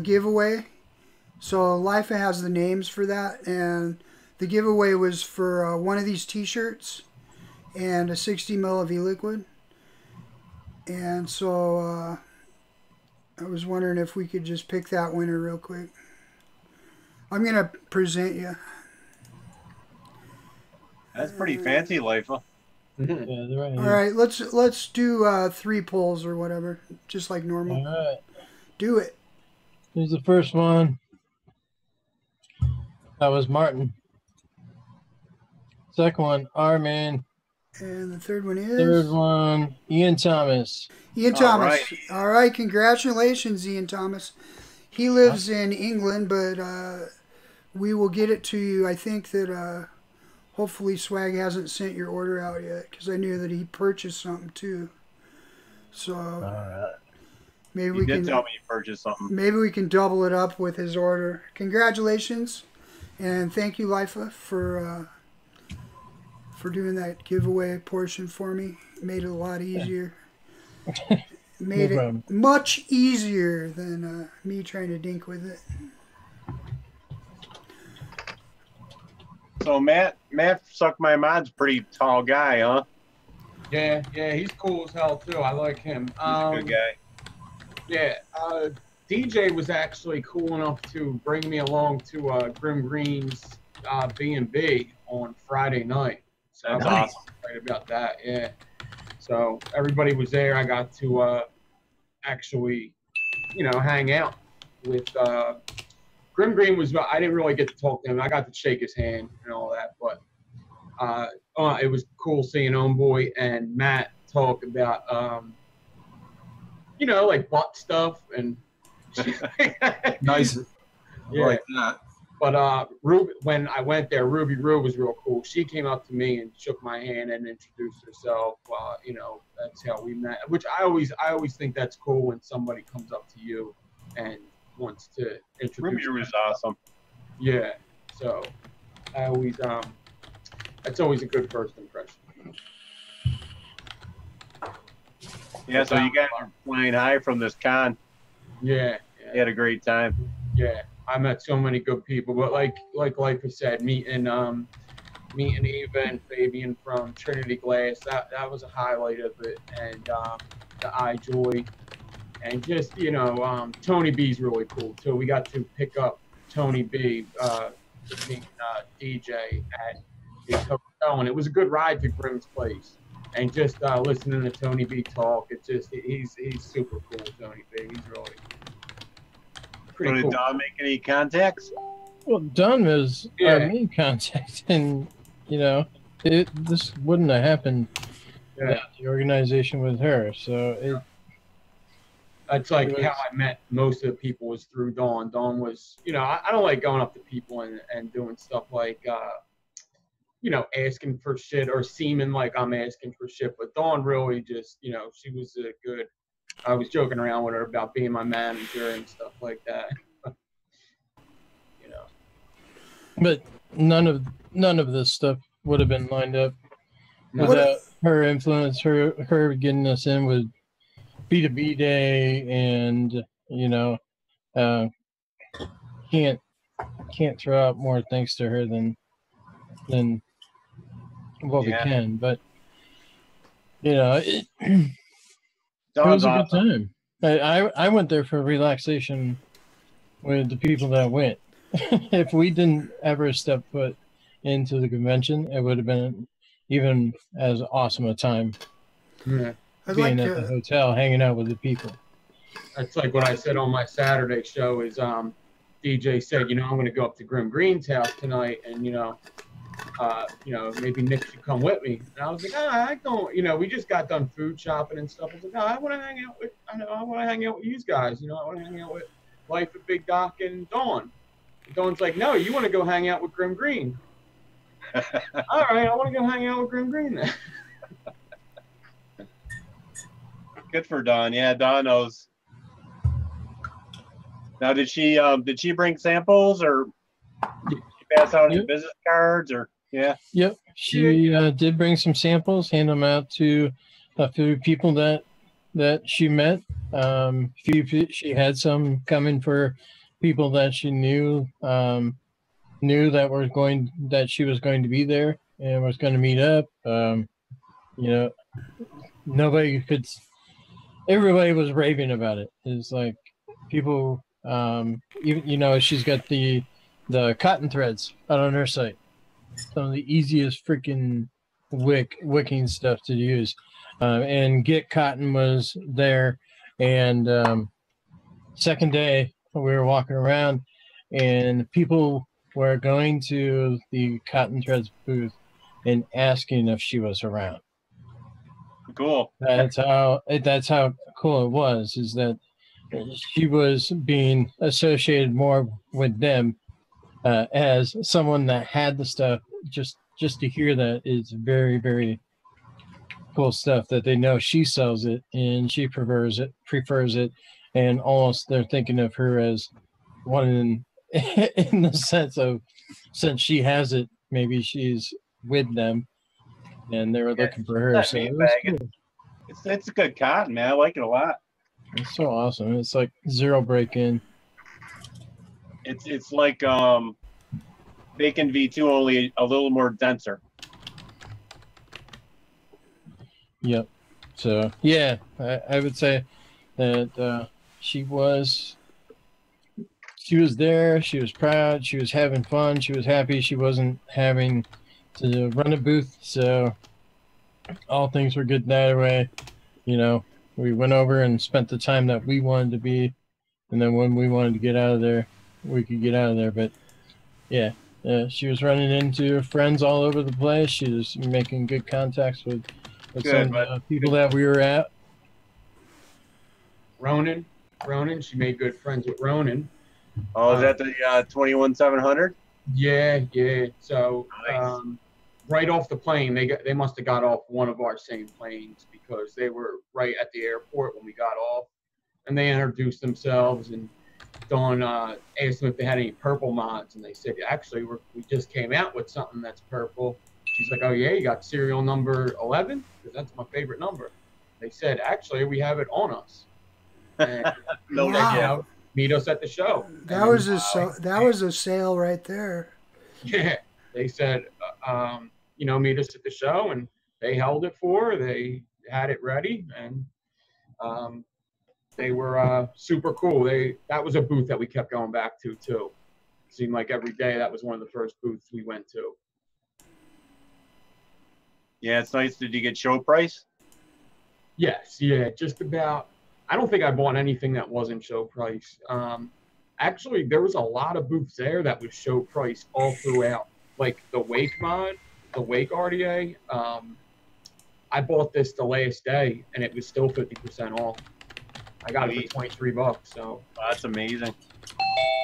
giveaway. So LIFE has the names for that, and the giveaway was for one of these t-shirts and a 60 ml of e-liquid. And so I was wondering if we could just pick that winner real quick. I'm going to present you. That's pretty fancy, Life. Yeah, they're right here. All right, let's do 3 polls or whatever, just like normal. All right. Do it. Here's the first one. That was Martin. Second one, R-Man. And the third one is? Third one, Ian Thomas. Ian Thomas. All right, congratulations, Ian Thomas. He lives in England, but we will get it to you. I think that hopefully Swag hasn't sent your order out yet, because I knew that he purchased something too. So maybe we can tell me you purchased something. Maybe we can double it up with his order. Congratulations, and thank you, Lifa, for doing that giveaway portion for me. Made it a lot easier. Made it much easier than me trying to dink with it. So Matt Suck My Mod's pretty tall guy, huh? Yeah, he's cool as hell too. I like him. He's a good guy. Yeah, DJ was actually cool enough to bring me along to Grim Green's B&B on Friday night. So That's I was awesome. excited about that. Yeah. So everybody was there. I got to actually, hang out with Grim Green. I didn't really get to talk to him. I got to shake his hand and all that, but it was cool seeing Homeboy and Matt talk about like butt stuff and Nice. Yeah. Like that. But Ruby, when I went there, Ruby Roo was real cool. She came up to me and shook my hand and introduced herself. That's how we met. Which I always think that's cool when somebody comes up to you and wants to introduce. Ruby Roo is awesome. Yeah. So I always that's always a good first impression. Yeah. So you guys are flying high from this con. Yeah. You had a great time. Yeah. I met so many good people, but like Life has said, meeting Eva and Fabian from Trinity Glass, that was a highlight of it, and the iJoy, and just Tony B's really cool too. We got to pick up Tony B, being DJ at his hotel, and it was a good ride to Grim's place, and just listening to Tony B talk, he's super cool. Tony B, he's really. So did Don make any contacts? Well, Don was our main contact, and this wouldn't have happened without the organization with her. So that's like how I met most of the people was through Dawn. Dawn was, I don't like going up to people and doing stuff like, asking for shit or seeming like I'm asking for shit. But Dawn really just, she was a good. I was joking around with her about being my manager and stuff like that. But none of this stuff would have been lined up without her influence, her getting us in with B2B Day, and can't throw out more thanks to her than what we can. But it was a good time. I went there for relaxation with the people that went. If we didn't ever step foot into the convention, it would have been even as awesome a time being at the hotel, hanging out with the people. That's like what I said on my Saturday show is DJ said, I'm going to go up to Grim Green's house tonight and, you know, maybe Nick should come with me. And I was like, I don't, you know, we just got done food shopping and stuff. I was like, I want to hang out with, I want to hang out with you guys. You know, I want to hang out with Life at Big Doc and Dawn. And Dawn's like, no, you want to go hang out with Grim Green. All right, I want to go hang out with Grim Green then. Good for Dawn. Yeah, Dawn knows. Now, did she bring samples, or did she pass out any business cards, or yeah? Yep, she did bring some samples, hand them out to a few people that she met. She had some coming for people that she knew that she was going to be there and was going to meet up. You know, everybody was raving about it. It's like people, you know, she's got the cotton threads out on her site. Some of the easiest freaking wicking stuff to use. And Get Cotton was there. And second day, we were walking around and people were going to the Cotton Threads booth and asking if she was around. Cool. That's how cool it was, is that she was being associated more with them as someone that had the stuff. Just to hear that is very, very cool stuff, that they know she sells it and she prefers it, and almost they're thinking of her as one in the sense of, since she has it, maybe she's with them and they were looking for her. So it was cool. It's a good cotton, man. I like it a lot. It's so awesome. It's like zero break-in. It's like Bacon V2, only a little more denser. Yep. So yeah, I would say that she was there. She was proud. She was having fun. She was happy. She wasn't having to run a booth. So all things were good that way. You know, we went over and spent the time that we wanted to be, and then when we wanted to get out of there, we could get out of there. But yeah, she was running into friends all over the place. She was making good contacts with some people that we were at. Ronan, she made good friends with Ronan. Oh, is that the 21700? Yeah. So nice. Right off the plane, they must have got off one of our same planes, because they were right at the airport when we got off, and they introduced themselves, and Dawn asked them if they had any purple mods, and they said, actually, we just came out with something that's purple. She's like, oh yeah, you got serial number 11? Because that's my favorite number. They said, actually, we have it on us. And No, Wow. meet us at the show. That was a sale right there. Yeah, they said, you know, meet us at the show, and they held it for her. They had it ready, and they were super cool. That was a booth that we kept going back to too. It seemed like every day that was one of the first booths we went to. Yeah, it's nice. Did you get show price? Yes, yeah, just about. I don't think I bought anything that wasn't show price. Actually, there was a lot of booths there that was show price all throughout. Like the Wake mod, the Wake RTA. I bought this the last day, and it was still 50% off. I got it for $23, so. That's amazing.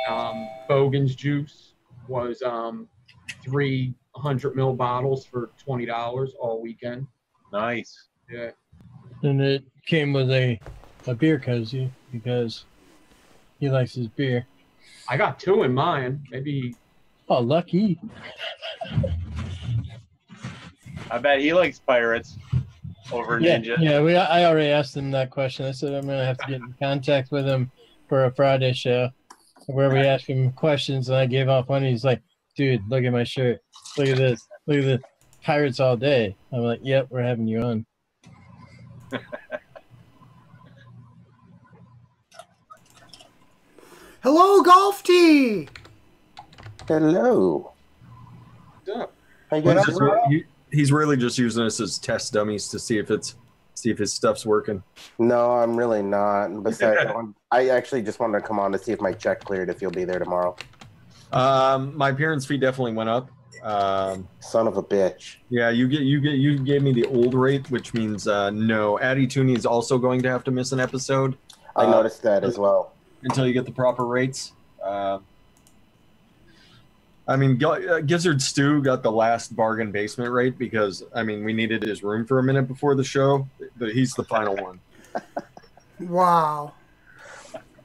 Bogan's juice was 300 ml bottles for $20 all weekend. Nice. Yeah. And it came with a beer cozy, because he likes his beer. I got 2 in mine. Maybe. Oh, lucky. I bet he likes pirates over Ninja. Yeah, I already asked him that question. I said I'm going to have to get in contact with him for a Friday show where we ask him questions, and I gave off one. He's like, dude, look at my shirt. Look at this. Look at this. Pirates all day. I'm like, yep, we're having you on. Hello, Golf Tee. Hello. What's up? How you guys He's really just using us as test dummies to see if his stuff's working. No, I'm really not. Besides, I actually just wanted to come on to see if my check cleared, if you'll be there tomorrow. My appearance fee definitely went up, Son of a bitch. Yeah, you gave me the old rate, which means no. Addy Tooney is also going to have to miss an episode. I noticed that as well. Until you get the proper rates. I mean, Gizzard Stew got the last bargain basement rate because, I mean, we needed his room for a minute before the show. But he's the final one. Wow.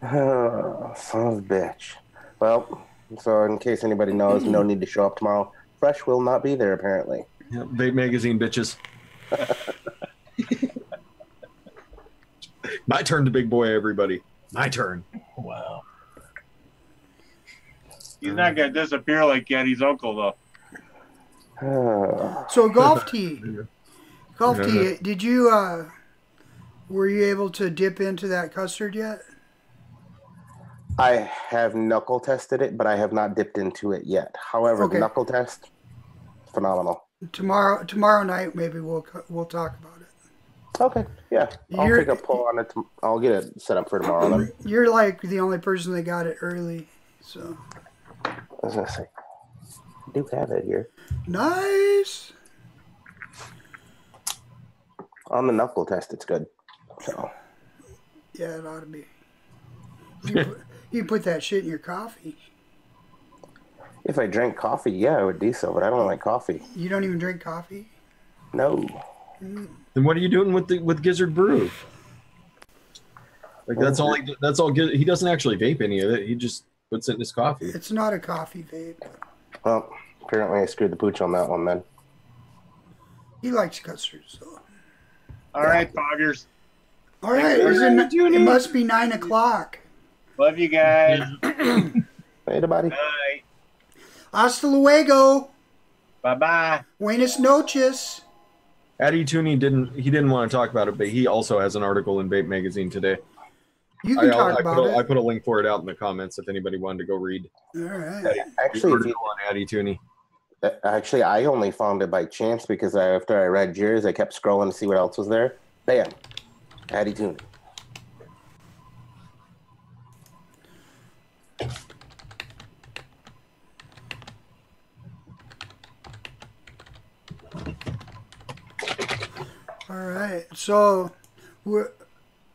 Son of a bitch. Well, so in case anybody knows, no need to show up tomorrow. Fresh will not be there, apparently. Yeah, Vape Magazine, bitches. My turn to big boy, everybody. My turn. Wow. He's not going to disappear like Eddie's uncle, though. So golf tee. Golf tee, did you, were you able to dip into that custard yet? I have knuckle tested it, but I have not dipped into it yet. However, the knuckle test, phenomenal. Tomorrow night, maybe we'll talk about it. Okay, yeah. I'll take a pull on it. I'll get it set up for tomorrow. Then. You're like the only person that got it early, so. I was gonna say, I do have it here. Nice. On the knuckle test, it's good. So. Yeah, it ought to be. You put that shit in your coffee. If I drank coffee, yeah, I would do so, but I don't like coffee. You don't even drink coffee? No. Then what are you doing with Gizzard Brew? Like that's all. He doesn't actually vape any of it. He just puts it in his coffee. It's not a coffee vape. Well, apparently I screwed the pooch on that one then. He likes custard, so. All right, poggers. All right, it must be 9 o'clock. Love you guys. Later, buddy. Bye. Hasta luego. Bye-bye. Buenas noches. Addy Tooney didn't want to talk about it, but he also has an article in Vape Magazine today. You can talk about it. I put a link for it out in the comments if anybody wanted to go read. All right. Actually, on Addy Tooney. Actually, I only found it by chance because after I read yours, I kept scrolling to see what else was there. Bam. Addy Tooney. All right. So,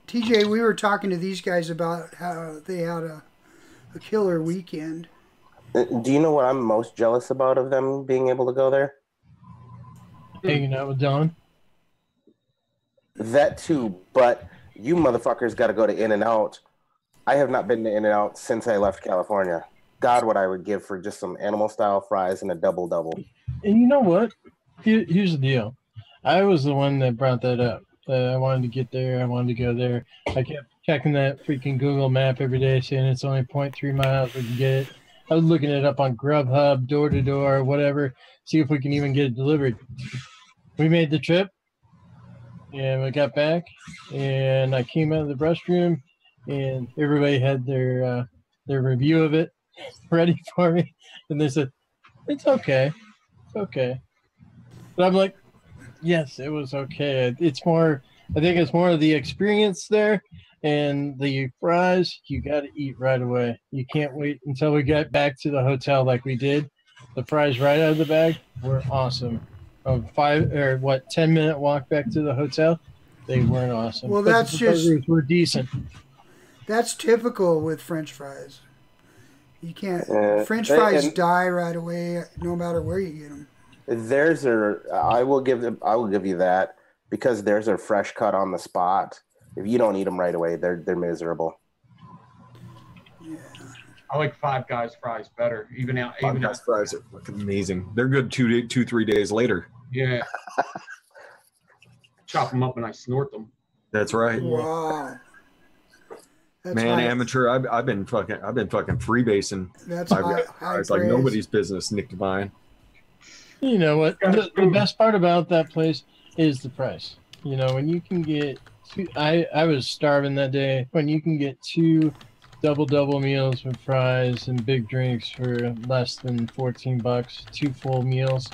TJ, we were talking to these guys about how they had a killer weekend. Do you know what I'm most jealous about of them being able to go there? Hanging out with Don. That too, but you motherfuckers got to go to In-N-Out. I have not been to In-N-Out since I left California. God, what I would give for just some animal-style fries and a double-double. And you know what? Here's the deal. I was the one that brought that up. I wanted to get there. I wanted to go there. I kept checking that freaking Google map every day, saying it's only 0.3 miles. We can get it. I was looking it up on Grubhub, door-to-door, whatever, see if we can even get it delivered. We made the trip, and we got back, and I came out of the restroom, and everybody had their review of it ready for me, and they said, it's okay. It's okay. But I'm like, yes, it was okay. It's more, I think it's more of the experience there. And the fries, you got to eat right away. You can't wait until we get back to the hotel like we did. The fries right out of the bag were awesome. A 10-minute walk back to the hotel, they weren't awesome. Well, but the burgers were decent. That's typical with French fries. You can't. French fries die right away, no matter where you get them. I will give you that because theirs are fresh cut on the spot. If you don't eat them right away, they're miserable. Yeah. I like Five Guys fries better. Five Guys fries are fucking amazing. They're good 2-3 days later. Yeah. Chop them up and I snort them. That's right. Wow. That's Man, amateur, I've been fucking freebasing. That's high like praise. nobody's business. Nick Devine. You know what? The best part about that place is the price. You know, when you can get I was starving that day. When you can get 2 double meals with fries and big drinks for less than $14, 2 full meals,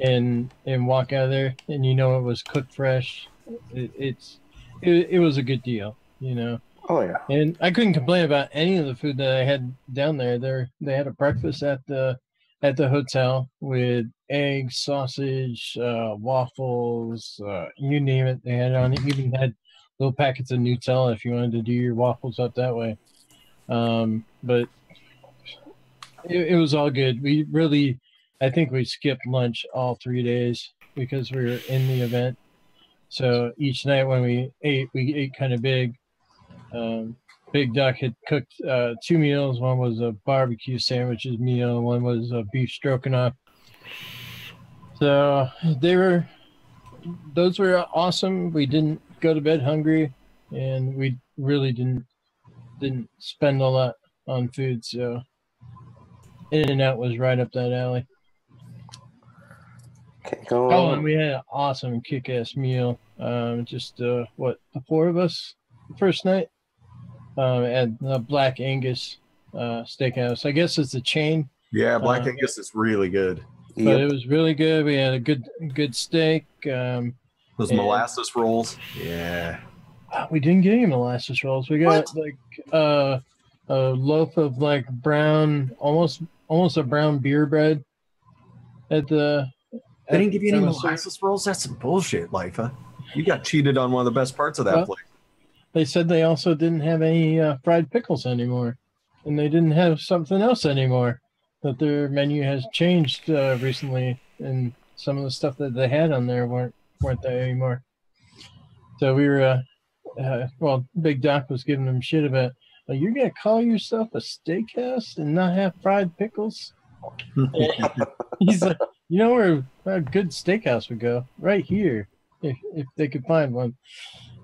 and walk out of there, and you know it was cooked fresh. It was a good deal, you know. Oh yeah. And I couldn't complain about any of the food that I had down there. They had a breakfast at the at the hotel with eggs, sausage, waffles, you name it. They had on it. Even had little packets of Nutella if you wanted to do your waffles up that way. But it was all good. We really, I think we skipped lunch all 3 days because we were in the event. So each night when we ate kind of big. Big Duck had cooked 2 meals. One was a barbecue sandwiches meal. One was a beef stroganoff. So those were awesome. We didn't go to bed hungry, and we really didn't spend a lot on food. So In-N-Out was right up that alley. Oh, and we had an awesome kick-ass meal. Just the 4 of us the first night. At the Black Angus Steakhouse. I guess it's a chain. Yeah, Black Angus is really good. But it was really good. We had a good steak. Those molasses rolls. Yeah. We didn't get any molasses rolls. We got a loaf of like brown, almost a brown beer bread. They didn't give you any molasses rolls? That's some bullshit, Lifa. You got cheated on one of the best parts of that place. They said they also didn't have any fried pickles anymore, and they didn't have something else anymore. That their menu has changed recently, and some of the stuff that they had on there weren't there anymore. So we were, Big Doc was giving them shit about, you're gonna call yourself a steakhouse and not have fried pickles? He's like, where a good steakhouse would go? Right here, if they could find one.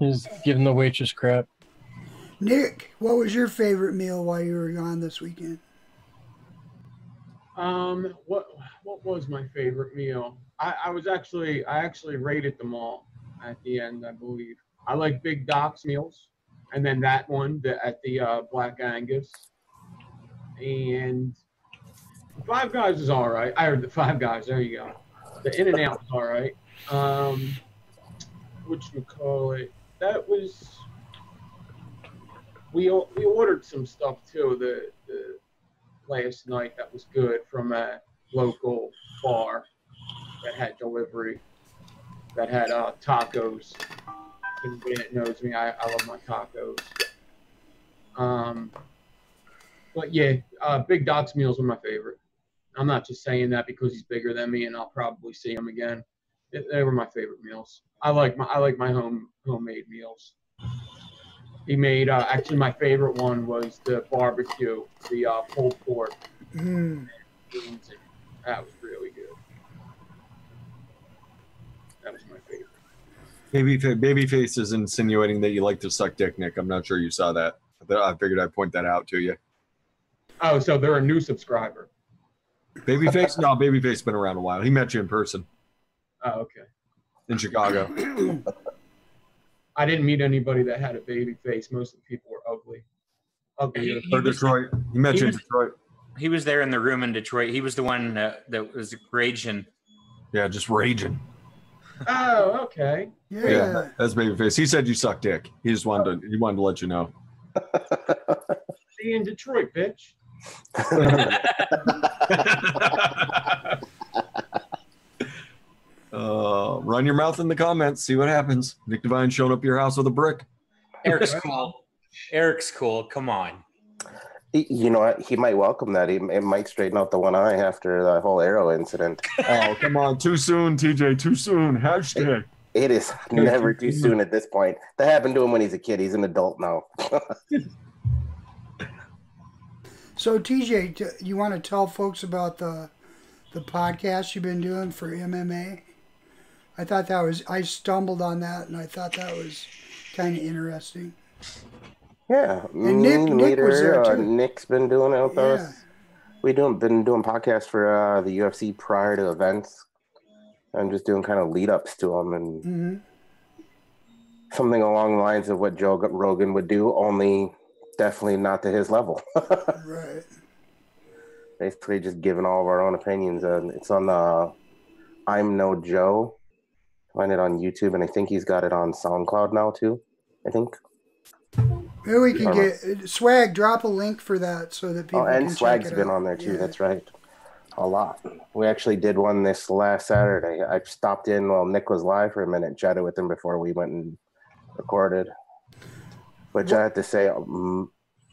Just giving the waitress crap. Nick, what was your favorite meal while you were gone this weekend? What was my favorite meal? I actually rated them all at the end, I believe. I like Big Doc's meals, and then that one at the Black Angus, and Five Guys is all right. I heard the Five Guys. There you go. The In-N-Out was all right. Whatchamacallit? That was we ordered some stuff too the last night that was good from a local bar that had delivery, that had tacos. Anybody that knows me, I love my tacos. But yeah, Big Doc's meals were my favorite. I'm not just saying that because he's bigger than me and I'll probably see him again. They were my favorite meals. I like my homemade meals. He made actually my favorite one was the barbecue, the pulled pork. And beans. That was really good. That was my favorite. Babyface is insinuating that you like to suck dick, Nick. I'm not sure you saw that. I figured I'd point that out to you. Oh, so they're a new subscriber. Babyface? No, Babyface's been around a while. He met you in person. Oh, okay. In Chicago. I didn't meet anybody that had a baby face. Most of the people were ugly. Or Detroit. He met you in Detroit. He was there in the room in Detroit. He was the one that was raging. Yeah, just raging. Oh, okay. Yeah, that's Babyface. He said you suck dick. He just wanted to let you know. See you in Detroit, bitch. Run your mouth in the comments. See what happens. Nick Devine showed up at your house with a brick. Eric's cool. Eric's cool. Come on. You know what? He might welcome that. It might straighten out the one eye after the whole arrow incident. Oh, come on. Too soon, TJ. Too soon. Hashtag. It is never too soon at this point. That happened to him when he's a kid. He's an adult now. So, TJ, you want to tell folks about the podcast you've been doing for MMA? I thought I stumbled on that, and I thought that was kind of interesting. Yeah, and Nick was there too. Nick's been doing it with us. We've been doing podcasts for the UFC prior to events. I'm just doing kind of lead-ups to them, and something along the lines of what Joe Rogan would do, only definitely not to his level. Right. Basically just giving all of our own opinions. It's on the I'm No Joe. Find it on YouTube, and I think he's got it on SoundCloud now too, I think. Maybe we can get Swag, drop a link for that so that people can check it out. And Swag's been on there too, that's right. A lot. We actually did one this last Saturday. I stopped in while Nick was live for a minute, chatted with him before we went and recorded. Which I have to say,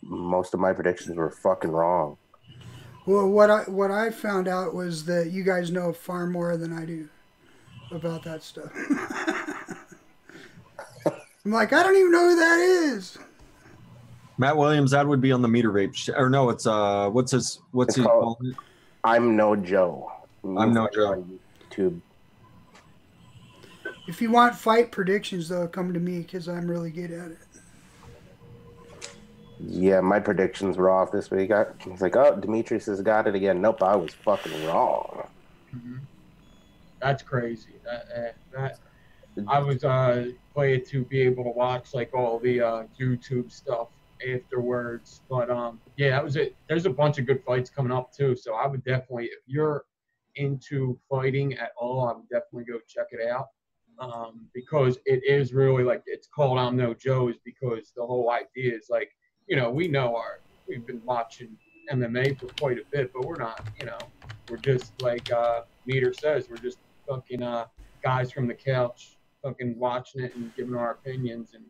most of my predictions were fucking wrong. Well, what I found out was that you guys know far more than I do about that stuff. I'm like, I don't even know who that is. Matt Williams, that would be on the meter vape. Or no, it's what's his called? I'm No Joe. I'm No Joe. YouTube. If you want fight predictions, though, come to me because I'm really good at it. Yeah, my predictions were off this week. I was like, oh, Demetrius has got it again. Nope, I was fucking wrong. Mm-hmm. That's crazy. I was glad to be able to watch like all the YouTube stuff afterwards. But yeah, that was it. There's a bunch of good fights coming up too. So I would definitely, if you're into fighting at all, I would definitely go check it out. Because it is really like, it's called I'm No Joe, is because the whole idea is like, you know, we've been watching MMA for quite a bit, but we're not, you know, we're just like Meter says, we're just fucking guys from the couch fucking watching it and giving our opinions. And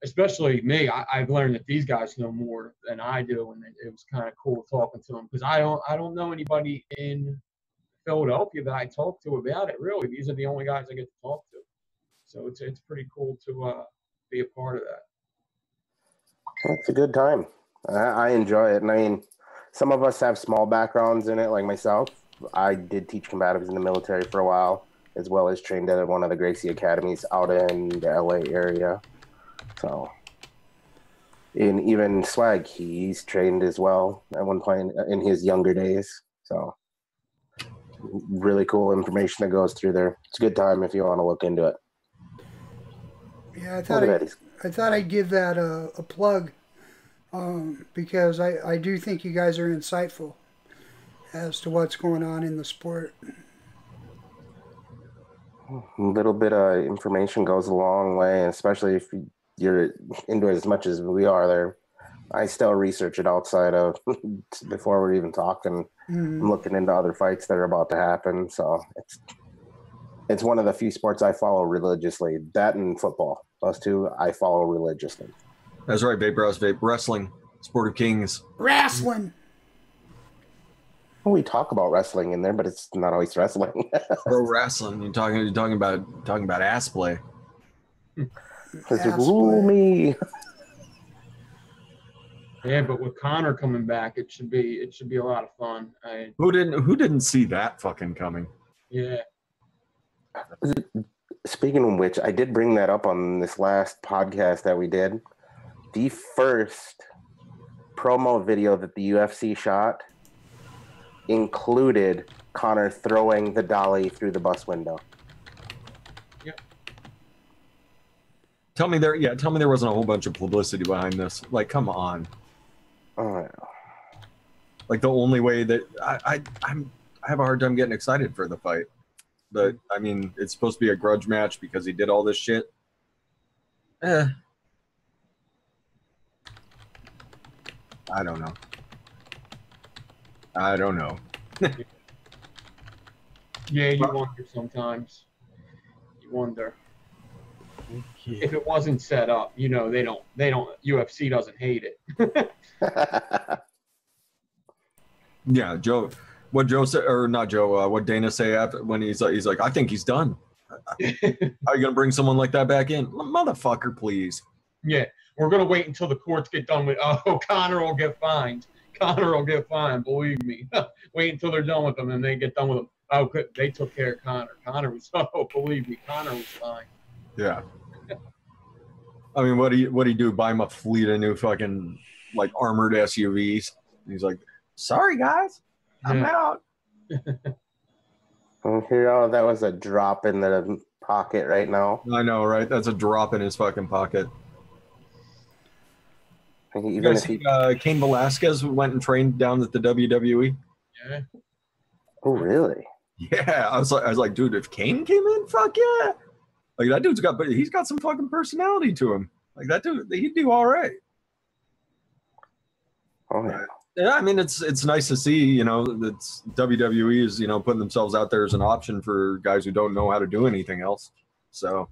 especially me, I've learned that these guys know more than I do, and it was kind of cool talking to them because I don't know anybody in Philadelphia that I talk to about it. Really, these are the only guys I get to talk to, so it's pretty cool to be a part of that. It's a good time. I enjoy it, and I mean, some of us have small backgrounds in it, like myself. I did teach combatives in the military for a while, as well as trained at one of the Gracie academies out in the LA area. So, and even Swag, he's trained as well at one point in his younger days. So, really cool information that goes through there. It's a good time if you want to look into it. Yeah, I thought I'd give that a plug because I do think you guys are insightful as to what's going on in the sport. A little bit of information goes a long way, especially if you're into it as much as we are there. I still research it outside of before we're even talking. I'm looking into other fights that are about to happen. So it's one of the few sports I follow religiously. That and football. Those two I follow religiously. That's right, Vape Bros, Vape Wrestling, Sport of Kings. Wrestling. Well, we talk about wrestling in there, but it's not always wrestling. Pro wrestling. You're talking about ass play. Rule me. Yeah, but with Connor coming back, it should be a lot of fun. Who didn't see that fucking coming? Yeah. Speaking of which, I did bring that up on this last podcast that we did. The first promo video that the UFC shot included Connor throwing the dolly through the bus window. Yep. Tell me there wasn't a whole bunch of publicity behind this. Like, come on. Oh, yeah. Like, the only way that I have a hard time getting excited for the fight. But I mean, it's supposed to be a grudge match because he did all this shit. I don't know. Yeah, you wonder sometimes. You wonder. Okay. If it wasn't set up, you know, they don't UFC doesn't hate it. Yeah, Joe. What Joe said, or not Joe? What Dana say after when he's like, I think he's done. How are you gonna bring someone like that back in, motherfucker? Please. Yeah, we're gonna wait until the courts get done with. Oh, Connor will get fined. Connor will get fined. Believe me. Wait until they're done with him and they get done with him. Oh, good. They took care of Connor. Connor was. Oh, believe me, Connor was fine. Yeah. I mean, what do you do? Buy him a fleet of new fucking like armored SUVs? And he's like, sorry guys. I'm out. Here, that was a drop in the pocket right now. I know, right? That's a drop in his fucking pocket. Even you guys see Cain Velasquez went and trained down at the WWE? Yeah. Oh, really? Yeah. I was like, dude, if Cain came in, fuck yeah. Like, that dude's he's got some fucking personality to him. Like, that dude, he'd do all right. Oh, yeah. Yeah, I mean, it's nice to see, you know, that's WWE is, you know, putting themselves out there as an option for guys who don't know how to do anything else. So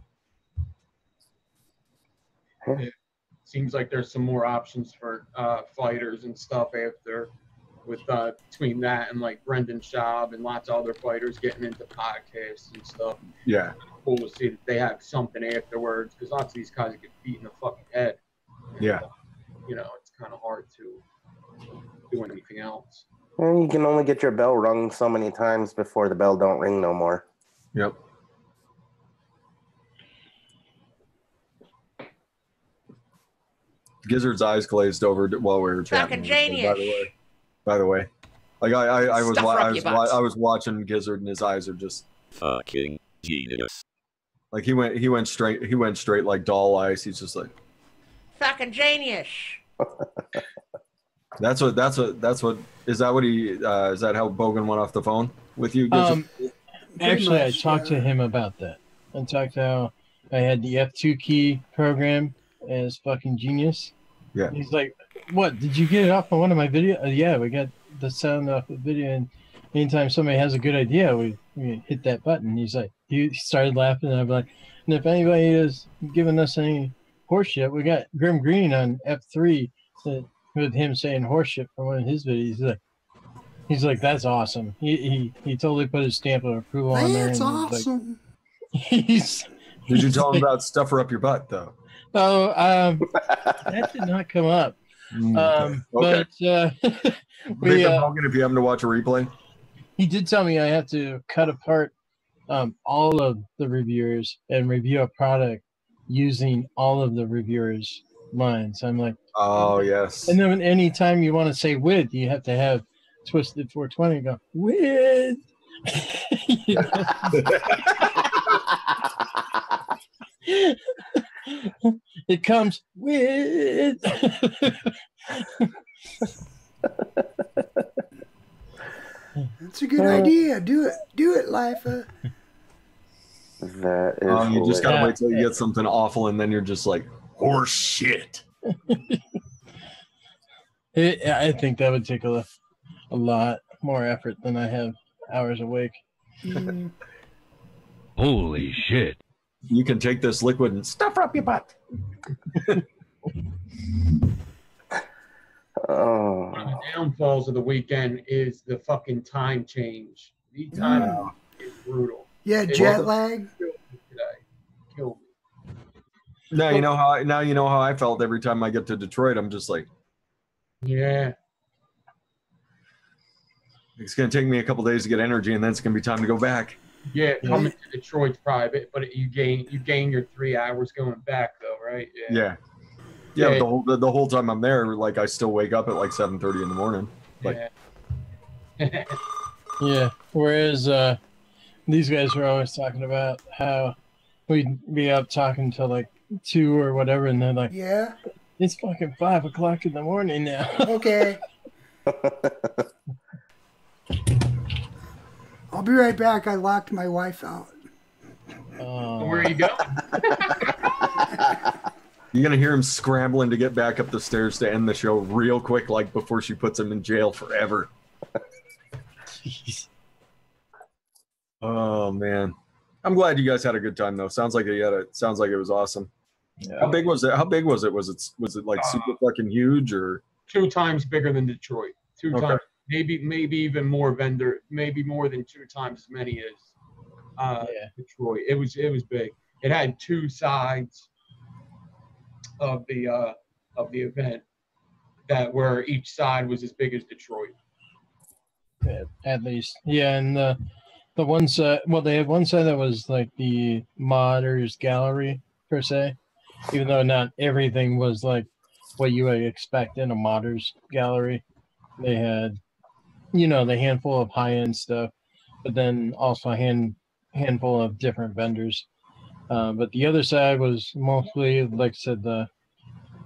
It seems like there's some more options for fighters and stuff after with between that and like Brendan Schaub and lots of other fighters getting into podcasts and stuff. yeah, Cool to see that they have something afterwards because lots of these guys get beat in the fucking head. yeah. You know, it's kind of hard to do anything else. And you can only get your bell rung so many times before the bell don't ring no more. Yep. Gizzard's eyes glazed over while we were chatting. Fucking genius. By the way, like I Stuff was watching Gizzard and his eyes are just fucking genius. like he went straight like doll eyes. He's just like Fucking genius. that's what is that what he is that how Bogan went off the phone with you? Gizzard? Actually, I much, talked to him about that. I talked how I had the F2 key program as fucking genius. Yeah. He's like, what? Did you get it off on one of my videos? Yeah, we got the sound off the video. And anytime somebody has a good idea, we hit that button. He's like, he started laughing. And I'm like, and if anybody is giving us any horseshit, we got Grim Green on F3 with him saying horseshit for one of his videos. He's like, that's awesome. He totally put his stamp of approval on there. That's and awesome. Did you tell him about stuffer up your butt though? Oh, that did not come up. Okay. But Bogan, if you happen to watch a replay, he did tell me I have to cut apart all of the reviewers and review a product using all of the reviewers' lines. I'm like, oh yes. And then anytime you want to say with, you have to have Twisted 420 go with. You know? It comes with. That's a good idea. Do it, Lifa. That is You just gotta wait till you get something awful, and then you're just like, horse shit. I think that would take a lot more effort than I have hours awake. Holy shit. You can take this liquid and stuff up your butt. Oh. One of the downfalls of the weekend is the fucking time change. The time is brutal. Yeah, jet lag. Killed me. Now you know how I felt every time I get to Detroit. I'm just like, yeah. It's gonna take me a couple days to get energy, and then it's gonna be time to go back. Yeah, coming to Detroit's private, but you gain your 3 hours going back though, right? Yeah. But the whole time I'm there, like I still wake up at like 7:30 in the morning. Like, yeah. Yeah. Whereas these guys were always talking about how we'd be up talking till like 2 or whatever, and they're like, yeah, it's fucking 5 o'clock in the morning now. Okay. I'll be right back. I locked my wife out. Where are you going? you're gonna hear him scrambling to get back up the stairs to end the show real quick, like before she puts him in jail forever. Oh man, I'm glad you guys had a good time though. Sounds like sounds like it was awesome. Yeah. How big was it? Was it like super fucking huge or 2 times bigger than Detroit? 2 times. Maybe even more maybe more than 2 times as many as Detroit. It was big. It had 2 sides of the event that were each side was as big as Detroit. Yeah, at least. Yeah, and the one side, well, they had one side that was like the modders gallery per se, even though not everything was like what you would expect in a modders gallery. They had, the handful of high-end stuff, but then also a handful of different vendors. But the other side was mostly, like I said, the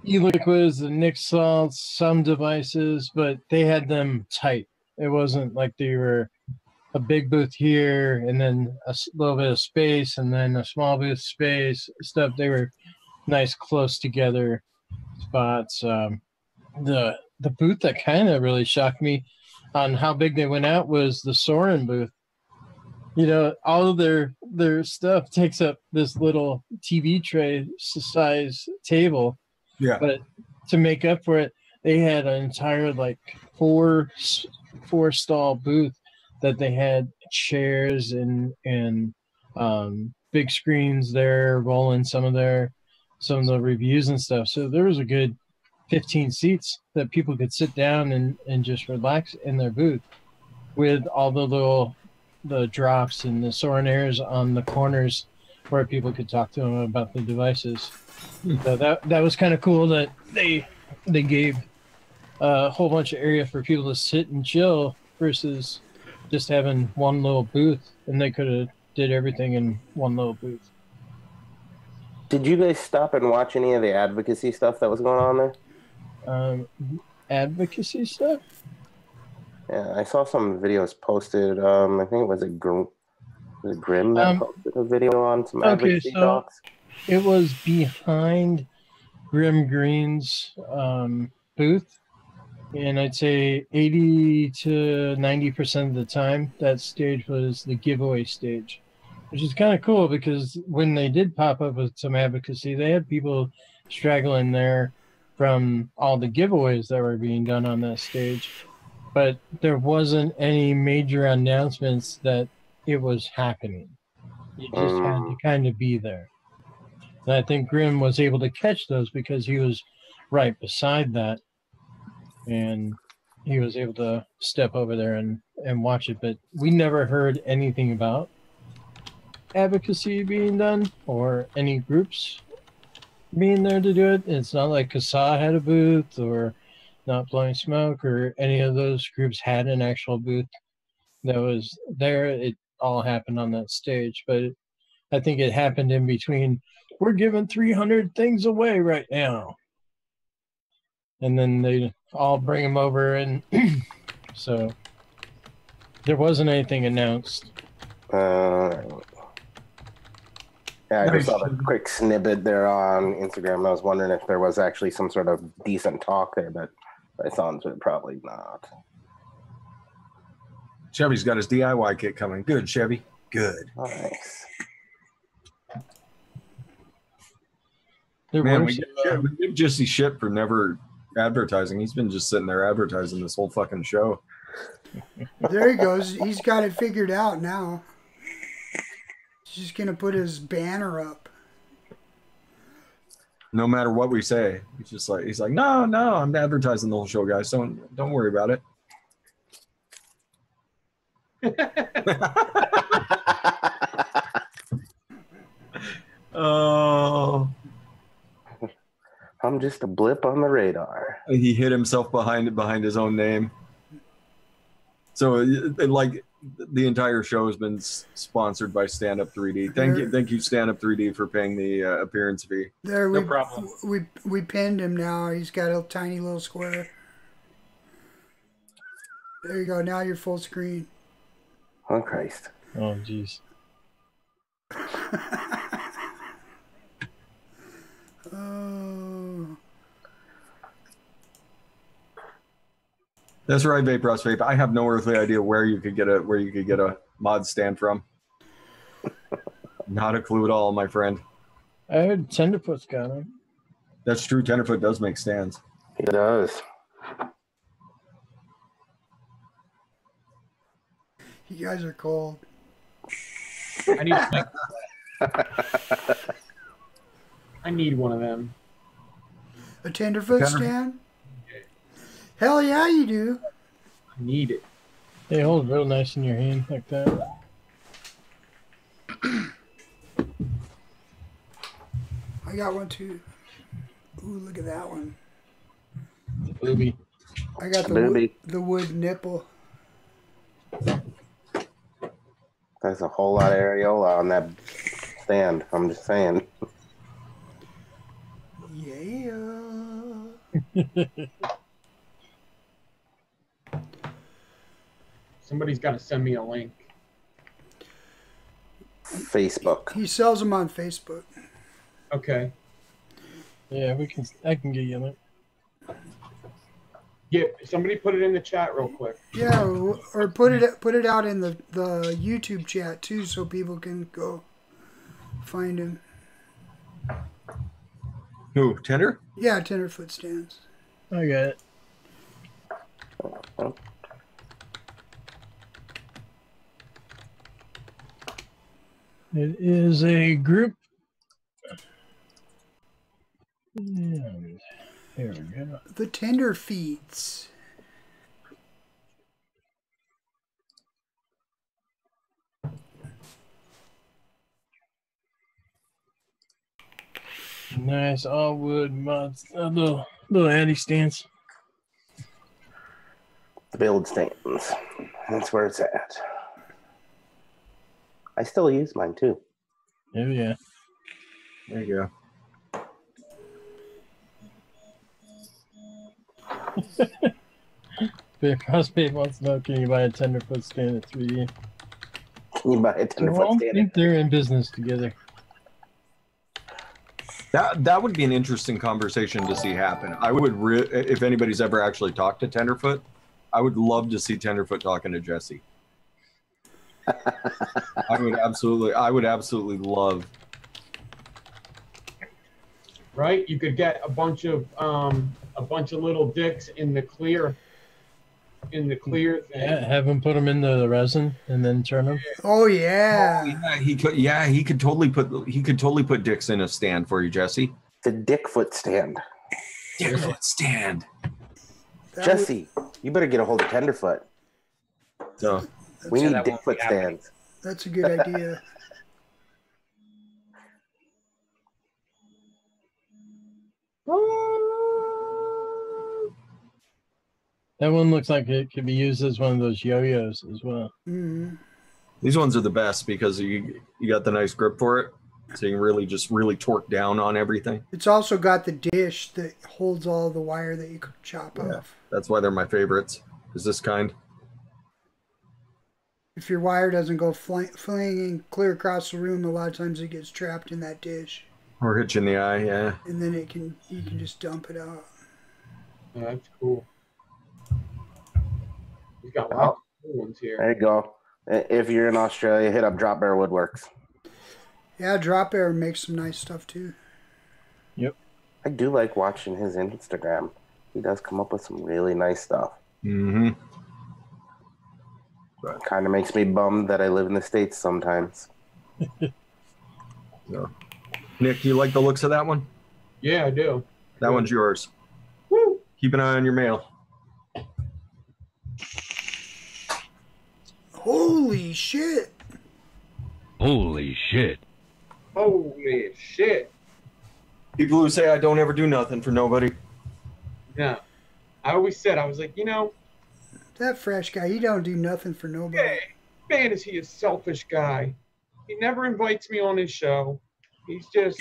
e-liquids, the Nick salts, some devices, but they had them tight. It wasn't like they were a big booth here and then a little bit of space and then a small bit of space stuff. They were nice, close together spots. The the booth that kind of really shocked me on how big they went out was the Soren booth. You know, all of their stuff takes up this little TV tray size table. Yeah. But to make up for it, they had an entire like four stall booth that they had chairs and big screens there, rolling some of the reviews and stuff. So there was a good 15 seats that people could sit down and just relax in their booth with all the drops and the Sorenairs on the corners where people could talk to them about the devices. So that was kind of cool that they gave a whole bunch of area for people to sit and chill versus just having one little booth, and they could have did everything in one little booth. Did you guys stop and watch any of the advocacy stuff that was going on there? Advocacy stuff? Yeah, I saw some videos posted. I think it was Grim that posted a video on some advocacy talks. It was behind Grim Green's booth, and I'd say 80 to 90% of the time that stage was the giveaway stage, which is kind of cool because when they did pop up with some advocacy, they had people straggling there from all the giveaways that were being done on that stage, but there wasn't any major announcements that it was happening. You just had to kind of be there. And I think Grim was able to catch those because he was right beside that, and he was able to step over there and watch it. But we never heard anything about advocacy being done or any groups being there to do it. It's not like CSIS had a booth or Not Blowing Smoke or any of those groups had an actual booth that was there. It all happened on that stage, but I think it happened in between. We're giving 300 things away right now. And then they all bring them over, and so there wasn't anything announced. Yeah, I just saw a quick snippet there on Instagram. I was wondering if there was actually some sort of decent talk there, but by sounds of it, probably not. Chevy's got his DIY kit coming. Good, Chevy. Good. Nice. Man, we give Jesse shit for never advertising. He's been just sitting there advertising this whole fucking show. There he goes. He's got it figured out now. He's just gonna put his banner up. No matter what we say, he's like, no, I'm advertising the whole show, guys. Don't worry about it. Oh. I'm just a blip on the radar. He hit himself behind his own name. So, like, the entire show has been sponsored by Stand Up 3D. Thank you, Stand Up 3D, for paying the appearance fee. There, no problem. We pinned him now. He's got a tiny little square. There you go. Now you're full screen. Oh, Christ. Oh, jeez. Oh. That's right, Vape Ross Vape. I have no earthly idea where you could get a mod stand from. Not a clue at all, my friend. I heard Tenderfoot's got them. That's true. Tenderfoot does make stands. He does. You guys are cold. I need one of them. A Tenderfoot stand? Hell yeah, you do. I need it. They hold real nice in your hand like that. I got one too. Ooh, look at that one. The booby. I got the wood nipple. There's a whole lot of areola on that stand. I'm just saying. Yeah. Somebody's got to send me a link. Facebook. He sells them on Facebook. Okay. Yeah, I can get you a link. Yeah, somebody put it in the chat real quick. Yeah, or put it out in the YouTube chat too, so people can go find him. Who? Tender? Yeah, tenderfoot stands. I got it. It is a group. And here we go. The Tender Feeds. Nice all wood mods. Little Andy stands. The build stands. That's where it's at. I still use mine too. Oh yeah. There you go. Big Crossbait wants to know, can you buy a tenderfoot stand at 3D? Can you buy a I tenderfoot don't stand? think they're in business together. That would be an interesting conversation to see happen. I would, if anybody's ever actually talked to Tenderfoot, I would love to see Tenderfoot talking to Jesse. I would absolutely love. Right? You could get a bunch of little dicks in the clear thing. Yeah, have him put them in the resin and then turn them. Oh yeah. Oh, yeah, he could. Yeah, he could totally put dicks in a stand for you, Jesse. The Dickfoot stand. Dickfoot stand. Jesse, you better get a hold of Tenderfoot. So we need that won't be Dickfoot stands. That's a good idea. That one looks like it could be used as one of those yo-yos as well. Mm-hmm. these ones are the best because you got the nice grip for it, so you can really torque down on everything. It's also got the dish that holds all the wire that you could chop off. That's why they're my favorites. Is this kind? If your wire doesn't go flinging clear across the room, a lot of times it gets trapped in that dish. Or hit you in the eye, yeah. And then you can just dump it out. Oh, that's cool. We've got lots of cool ones here. There you go. If you're in Australia, hit up Drop Bear Woodworks. Yeah, Drop Bear makes some nice stuff too. Yep. I do like watching his Instagram. He does come up with some really nice stuff. Mm-hmm. Kind of makes me bummed that I live in the States sometimes. So, Nick, you like the looks of that one? Yeah, I do. That one's yours. Woo! Keep an eye on your mail. Holy shit! Holy shit. Holy shit. People who say I don't ever do nothing for nobody. Yeah. I always said, I was like, That fresh guy, he don't do nothing for nobody. hey, man, is he a selfish guy. He never invites me on his show. He's just,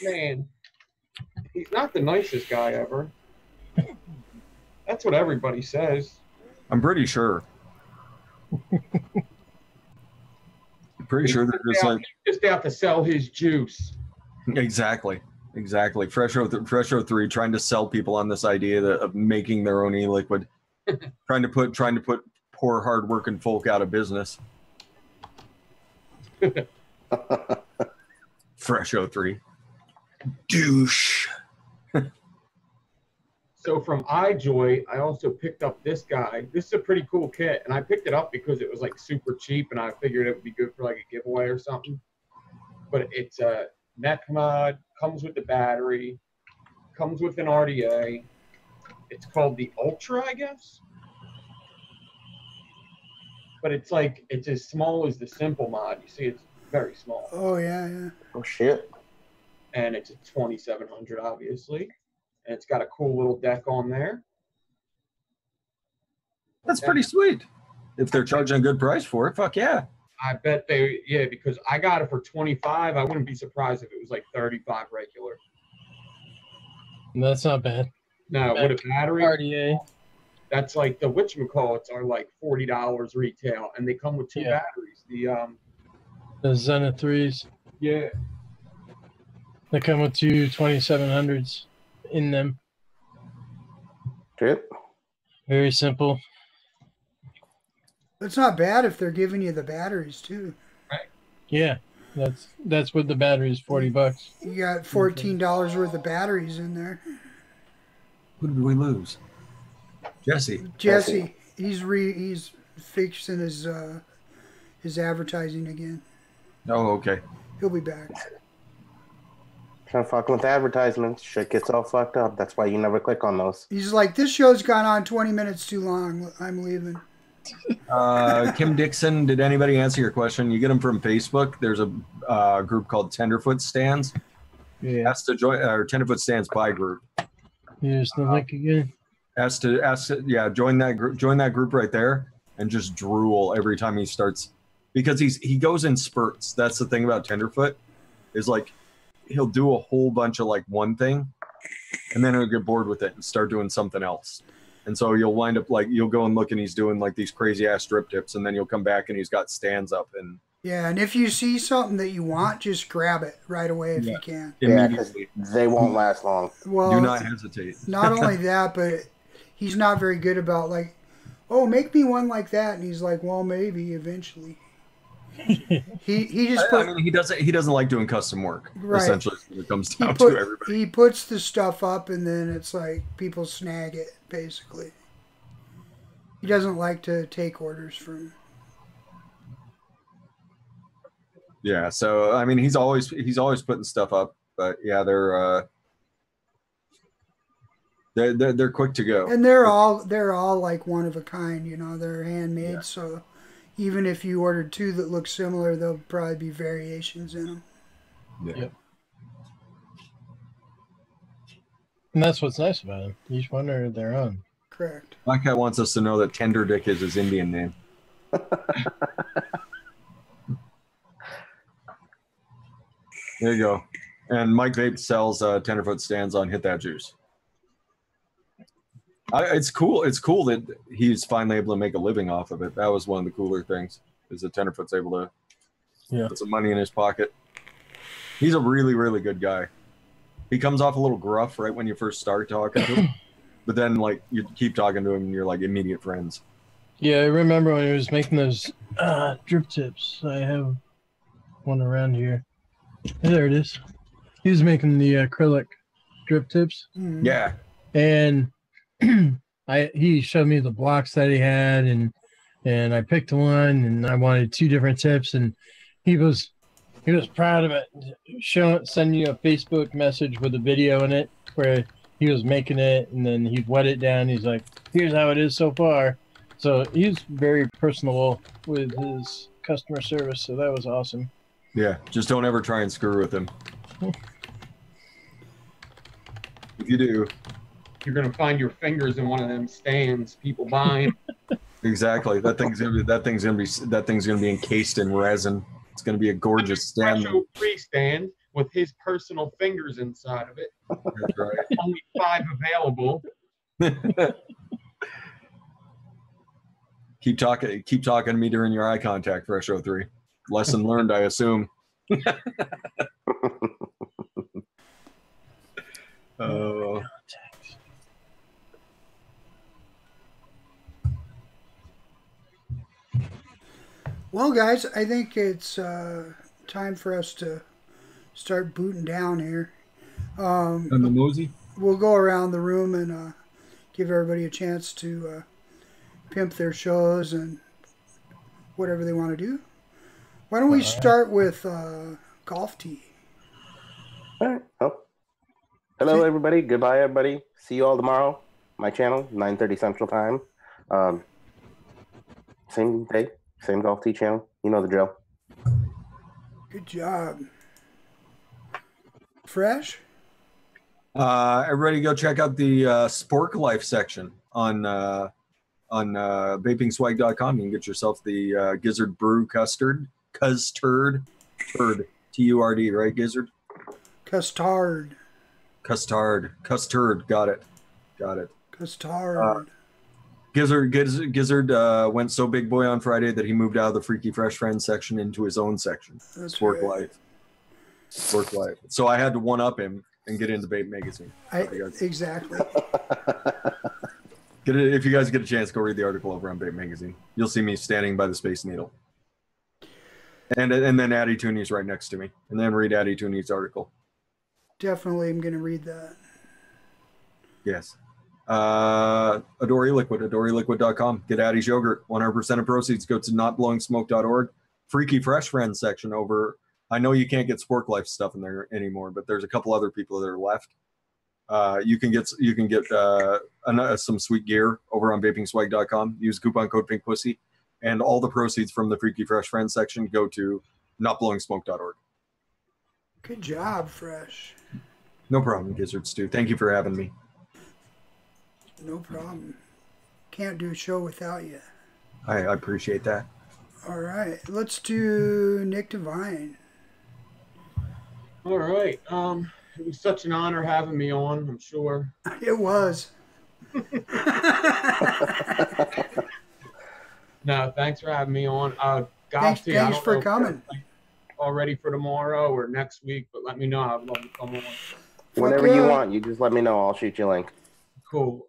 man, he's not the nicest guy ever. That's what everybody says. I'm pretty sure. I'm pretty sure they're just like just out to sell his juice. exactly. Fresho 3 trying to sell people on this idea of making their own e-liquid, trying to put poor hard-working folk out of business. Fresho 3, douche. So from iJoy, I also picked up this guy. This is a pretty cool kit, and I picked it up because it was like super cheap, and I figured it would be good for like a giveaway or something. But it's a neck mod, comes with the battery, comes with an RTA. It's called the Ultra, I guess. But it's as small as the Simple mod. You see, it's very small. Oh yeah. Oh shit. And it's a 2700, obviously. And it's got a cool little deck on there. That's pretty sweet. If they're charging a good price for it, fuck yeah. I bet because I got it for 25. I wouldn't be surprised if it was like 35 regular. That's not bad. No, with a battery, RDA. that's like the whatchamacallits are like $40 retail, and they come with two batteries. The Zenith 3s. Yeah. They come with two 2700s in them. Drip. Very simple. It's not bad if they're giving you the batteries too. Yeah, that's what the battery is, $40. You got $14 worth of batteries in there. Who did we lose? Jesse. Jesse, he's fixing his advertising again. Oh, okay. He'll be back. Trying to fuck with advertisements. Shit gets all fucked up. That's why you never click on those. He's like, this show's gone on 20 minutes too long. I'm leaving. Kim Dixon, did anybody answer your question? You get them from Facebook. There's a group called Tenderfoot Stands. Yeah. Ask to join, or Tenderfoot Stands Pie group. Here's the link again. Join that group right there and just drool every time he starts, because he goes in spurts. That's the thing about Tenderfoot, is like he'll do a whole bunch of like one thing and then he'll get bored with it and start doing something else. And so you'll wind up like, you'll go and look and he's doing like these crazy ass strip tips, and then you'll come back and he's got stands up. And yeah, and if you see something that you want, just grab it right away if you can. Yeah, because they won't last long. Well, do not hesitate. Not only that, but he's not very good about like, oh, make me one like that. And he's like, well, maybe eventually. he just put, I mean, he doesn't like doing custom work. Right. Essentially, when it comes down to everybody. He puts the stuff up and then it's like people snag it, basically. He doesn't like to take orders from. Yeah, so I mean, he's always putting stuff up, but yeah, they're quick to go. And they're all like one of a kind, you know, they're handmade, yeah. So even if you ordered two that look similar, there'll probably be variations in them. Yeah. Yep. And that's what's nice about them. Each one are their own. Correct. My cat wants us to know that Tender Dick is his Indian name. There you go. And Mike Vape sells Tenderfoot Stands on Hit That Juice. It's cool. It's cool that he's finally able to make a living off of it. That was one of the cooler things, is that Tenderfoot's able to put some money in his pocket. He's a really, really good guy. He comes off a little gruff right when you first start talking to him, but then like you keep talking to him and you're like immediate friends. Yeah, I remember when he was making those drip tips. I have one around here. There it is. He was making the acrylic drip tips. Yeah. And he showed me the blocks that he had, and I picked one, and I wanted two different tips, and he was proud of it. Sending you a Facebook message with a video in it where he was making it, and then he'd wet it down. He's like, "Here's how it is so far." So he's very personable with his customer service. So that was awesome. Yeah, just don't ever try and screw with him. If you do, you're gonna find your fingers in one of them stands people buying. Exactly. That thing's gonna be encased in resin. It's gonna be a gorgeous stand. Special free stand with his personal fingers inside of it. That's right. Only 5 available. Keep talking to me during your eye contact, Fresh 03. Lesson learned, I assume. Oh. Well, guys, I think it's time for us to start booting down here. And the mosey? We'll go around the room and give everybody a chance to pimp their shows and whatever they want to do. Why don't we start with Golf Tee? All right. Oh. Hello, everybody. Goodbye, everybody. See you all tomorrow. My channel, 9:30 Central Time. Same day, same Golf Tee channel. You know the drill. Good job. Fresh? Everybody go check out the SPORKLyFE section on VAPIngswag.com. You can get yourself the Gizzard Brew Custard. Custard. T-U-R-D, right, Gizzard? Custard. Got it. Custard. Gizzard went so big boy on Friday that he moved out of the Freaky Fresh Friends section into his own section. SPORKLyFE. So I had to one up him and get into Vape Magazine. Exactly. If you guys get a chance, go read the article over on Vape Magazine. You'll see me standing by the Space Needle. And then Addy Tooney's right next to me. And then read Addy Tooney's article. Definitely am going to read that. Yes. Adore eLiquid, adoreeliquid.com. Get Addy's yogurt. 100% of proceeds go to notblowingsmoke.org. Freaky Fresh Friends section over. I know you can't get SPORKLyFE stuff in there anymore, but there's a couple other people that are left. You can get some sweet gear over on vapingswag.com. Use coupon code PinkPussy, and all the proceeds from the Freaky Fresh Friends section go to notblowingsmoke.org. Good job, Fresh. No problem, Gizzard Stew. Thank you for having me. No problem. Can't do a show without you. I appreciate that. All right, let's do Nick Devine. All right. It was such an honor having me on, I'm sure. It was. No, thanks for having me on. Thanks for coming. All ready for tomorrow or next week, but let me know. I'd love to come on. Whenever you want, you just let me know. I'll shoot you a link. Cool.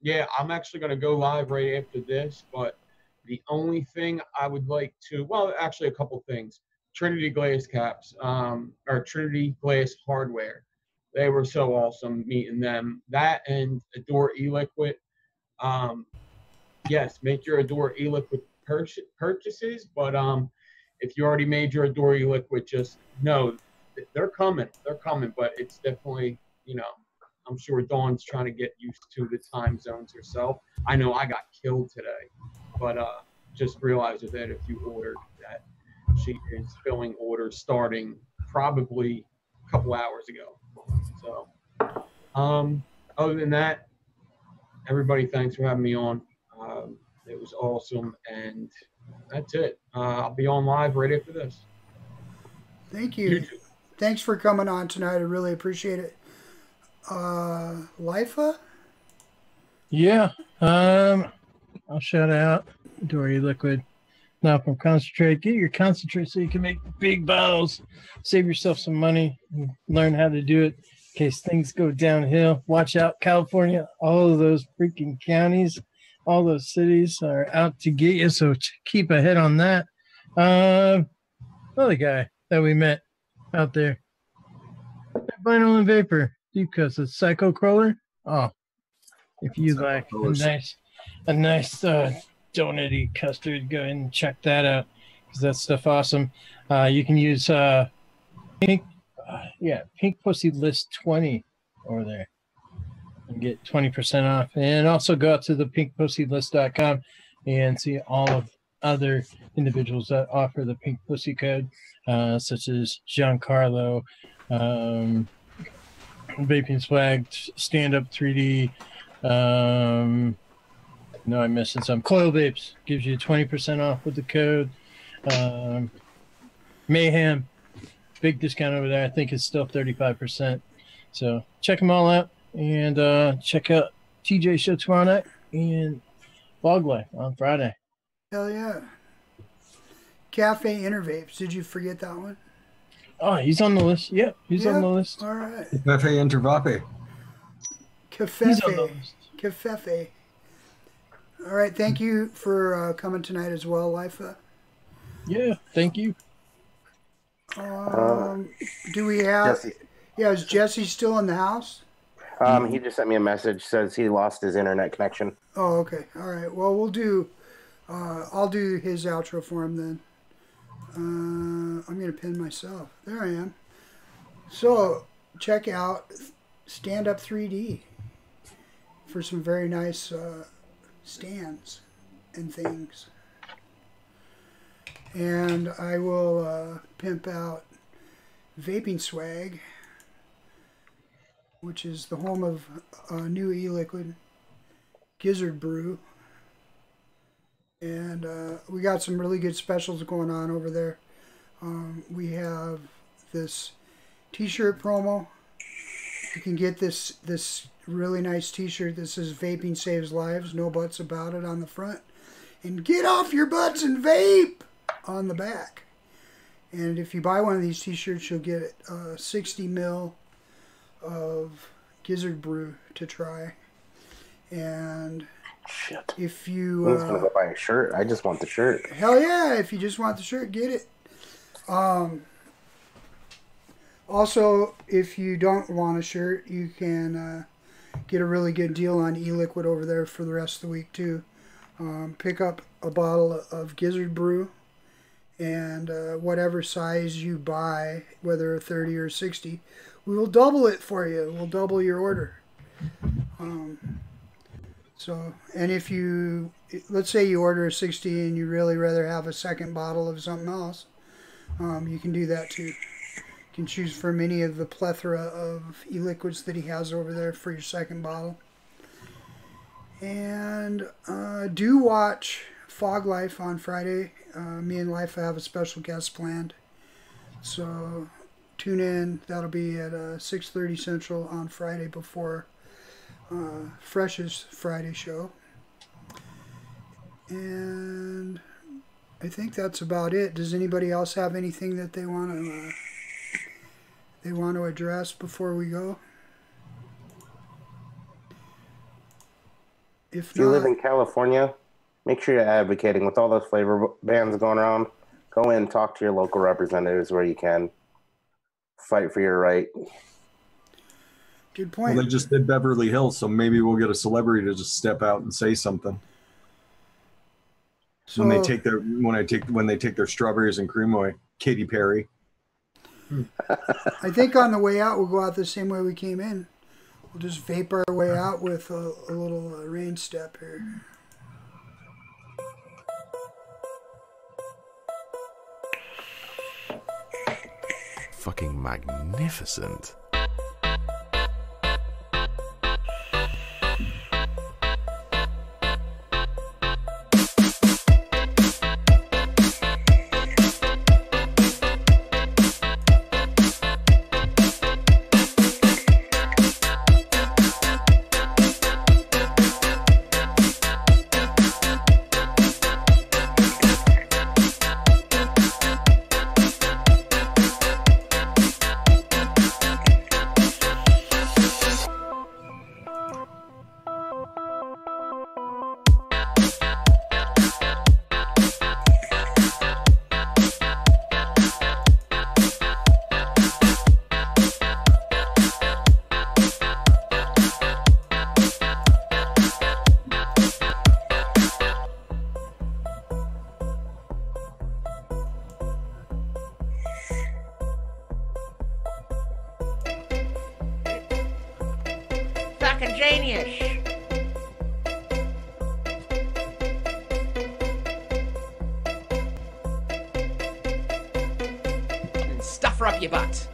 Yeah, I'm actually going to go live right after this, but the only thing I would like to, well, actually a couple things. Trinity Glass caps, or Trinity Glass hardware. They were so awesome meeting them. That and Adore eLiquid. Yes, make your Adore eLiquid purchases, but if you already made your Adore eLiquid, just know they're coming. They're coming, but it's definitely, you know, I'm sure Dawn's trying to get used to the time zones herself. I know I got killed today, but just realize that if you ordered that, she is filling orders starting probably a couple hours ago. So, other than that, everybody, thanks for having me on. It was awesome, and that's it. I'll be on live right after this. Thank you. Thanks for coming on tonight. I really appreciate it. LIFA? Yeah. I'll shout out Adore eLiquid. Now from concentrate, get your concentrate so you can make big bottles. Save yourself some money. Learn how to do it in case things go downhill. Watch out, California. All of those freaking counties, all those cities are out to get you. So keep ahead on that. Another guy that we met out there, Vinyl and Vapor, Deep Cuts, a Psycho Crawler. Oh, if you like a nice donut-y custard, go ahead and check that out because that stuff awesome. You can use Pink Pussy List 20 over there and get 20% off. And also go out to the pinkpussylist.com and see all of other individuals that offer the Pink Pussy code, such as Giancarlo, Vaping Swag, Stand Up 3D. No, I'm missing some. Coil Vapes gives you 20% off with the code. Mayhem, big discount over there. I think it's still 35%. So check them all out, and check out TJ Show tomorrow night and SPORKLyFE on Friday. Hell yeah. Cafe Intervapes. Did you forget that one? Oh, he's on the list. Yep, he's on the list. All right. Cafe Intervape. He's on the list. Cafefe. All right. Thank you for coming tonight as well, LIFA. Yeah, thank you. Do we have... Jesse. Yeah, is Jesse still in the house? He just sent me a message, says he lost his internet connection. Oh, okay. All right. Well, we'll do... I'll do his outro for him then. I'm going to pin myself. There I am. So, check out Stand Up 3D for some very nice stands and things. And I will pimp out Vaping Swag, which is the home of new e-liquid, Gizzard Brew. And we got some really good specials going on over there. We have this t-shirt promo. You can get this really nice t-shirt that says Vaping Saves Lives, no buts about it on the front. And get off your butts and vape on the back. And if you buy one of these t-shirts, you'll get 60 ml of Gizzard Brew to try. And Shit. if you... I'm just going to go buy a shirt. I just want the shirt. Hell yeah, if you just want the shirt, get it. Also, if you don't want a shirt, you can get a really good deal on e-liquid over there for the rest of the week too. Pick up a bottle of Gizzard Brew, and whatever size you buy, whether 30 or 60, we will double it for you. We'll double your order. And if you, let's say you order a 60 and you really rather have a second bottle of something else, you can do that too. You can choose from any of the plethora of e-liquids that he has over there for your second bottle. And do watch SPORKLyFE on Friday. Me and Life have a special guest planned. So tune in. That'll be at 6:30 Central on Friday before Fresh's Friday show. And I think that's about it. Does anybody else have anything that they want to address before we go? If you live in California, make sure you're advocating with all those flavor bans going around. Go in, talk to your local representatives where you can. Fight for your right. Good point. Well, they just did Beverly Hills, so maybe we'll get a celebrity to just step out and say something. So, when they take their strawberries and cream away, Katy Perry. I think on the way out we'll go out the same way we came in. We'll just vape our way out with a little rain step here. Fucking magnificent. Fucking genius. And stuff her up your butt.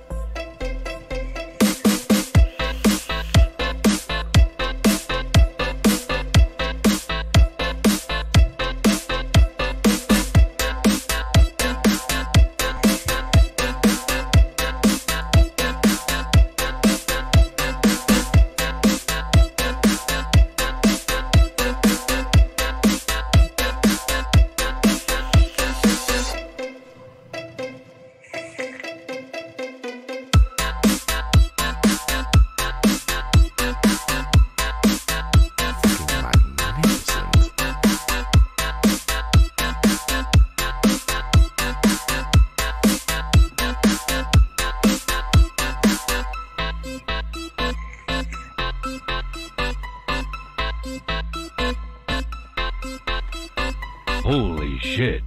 Holy shit.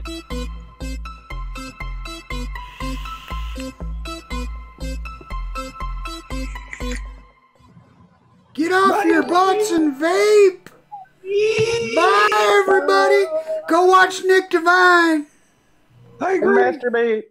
Get off your butts and vape! Bye, everybody! Go watch Nick Devine! I agree. Masturbate.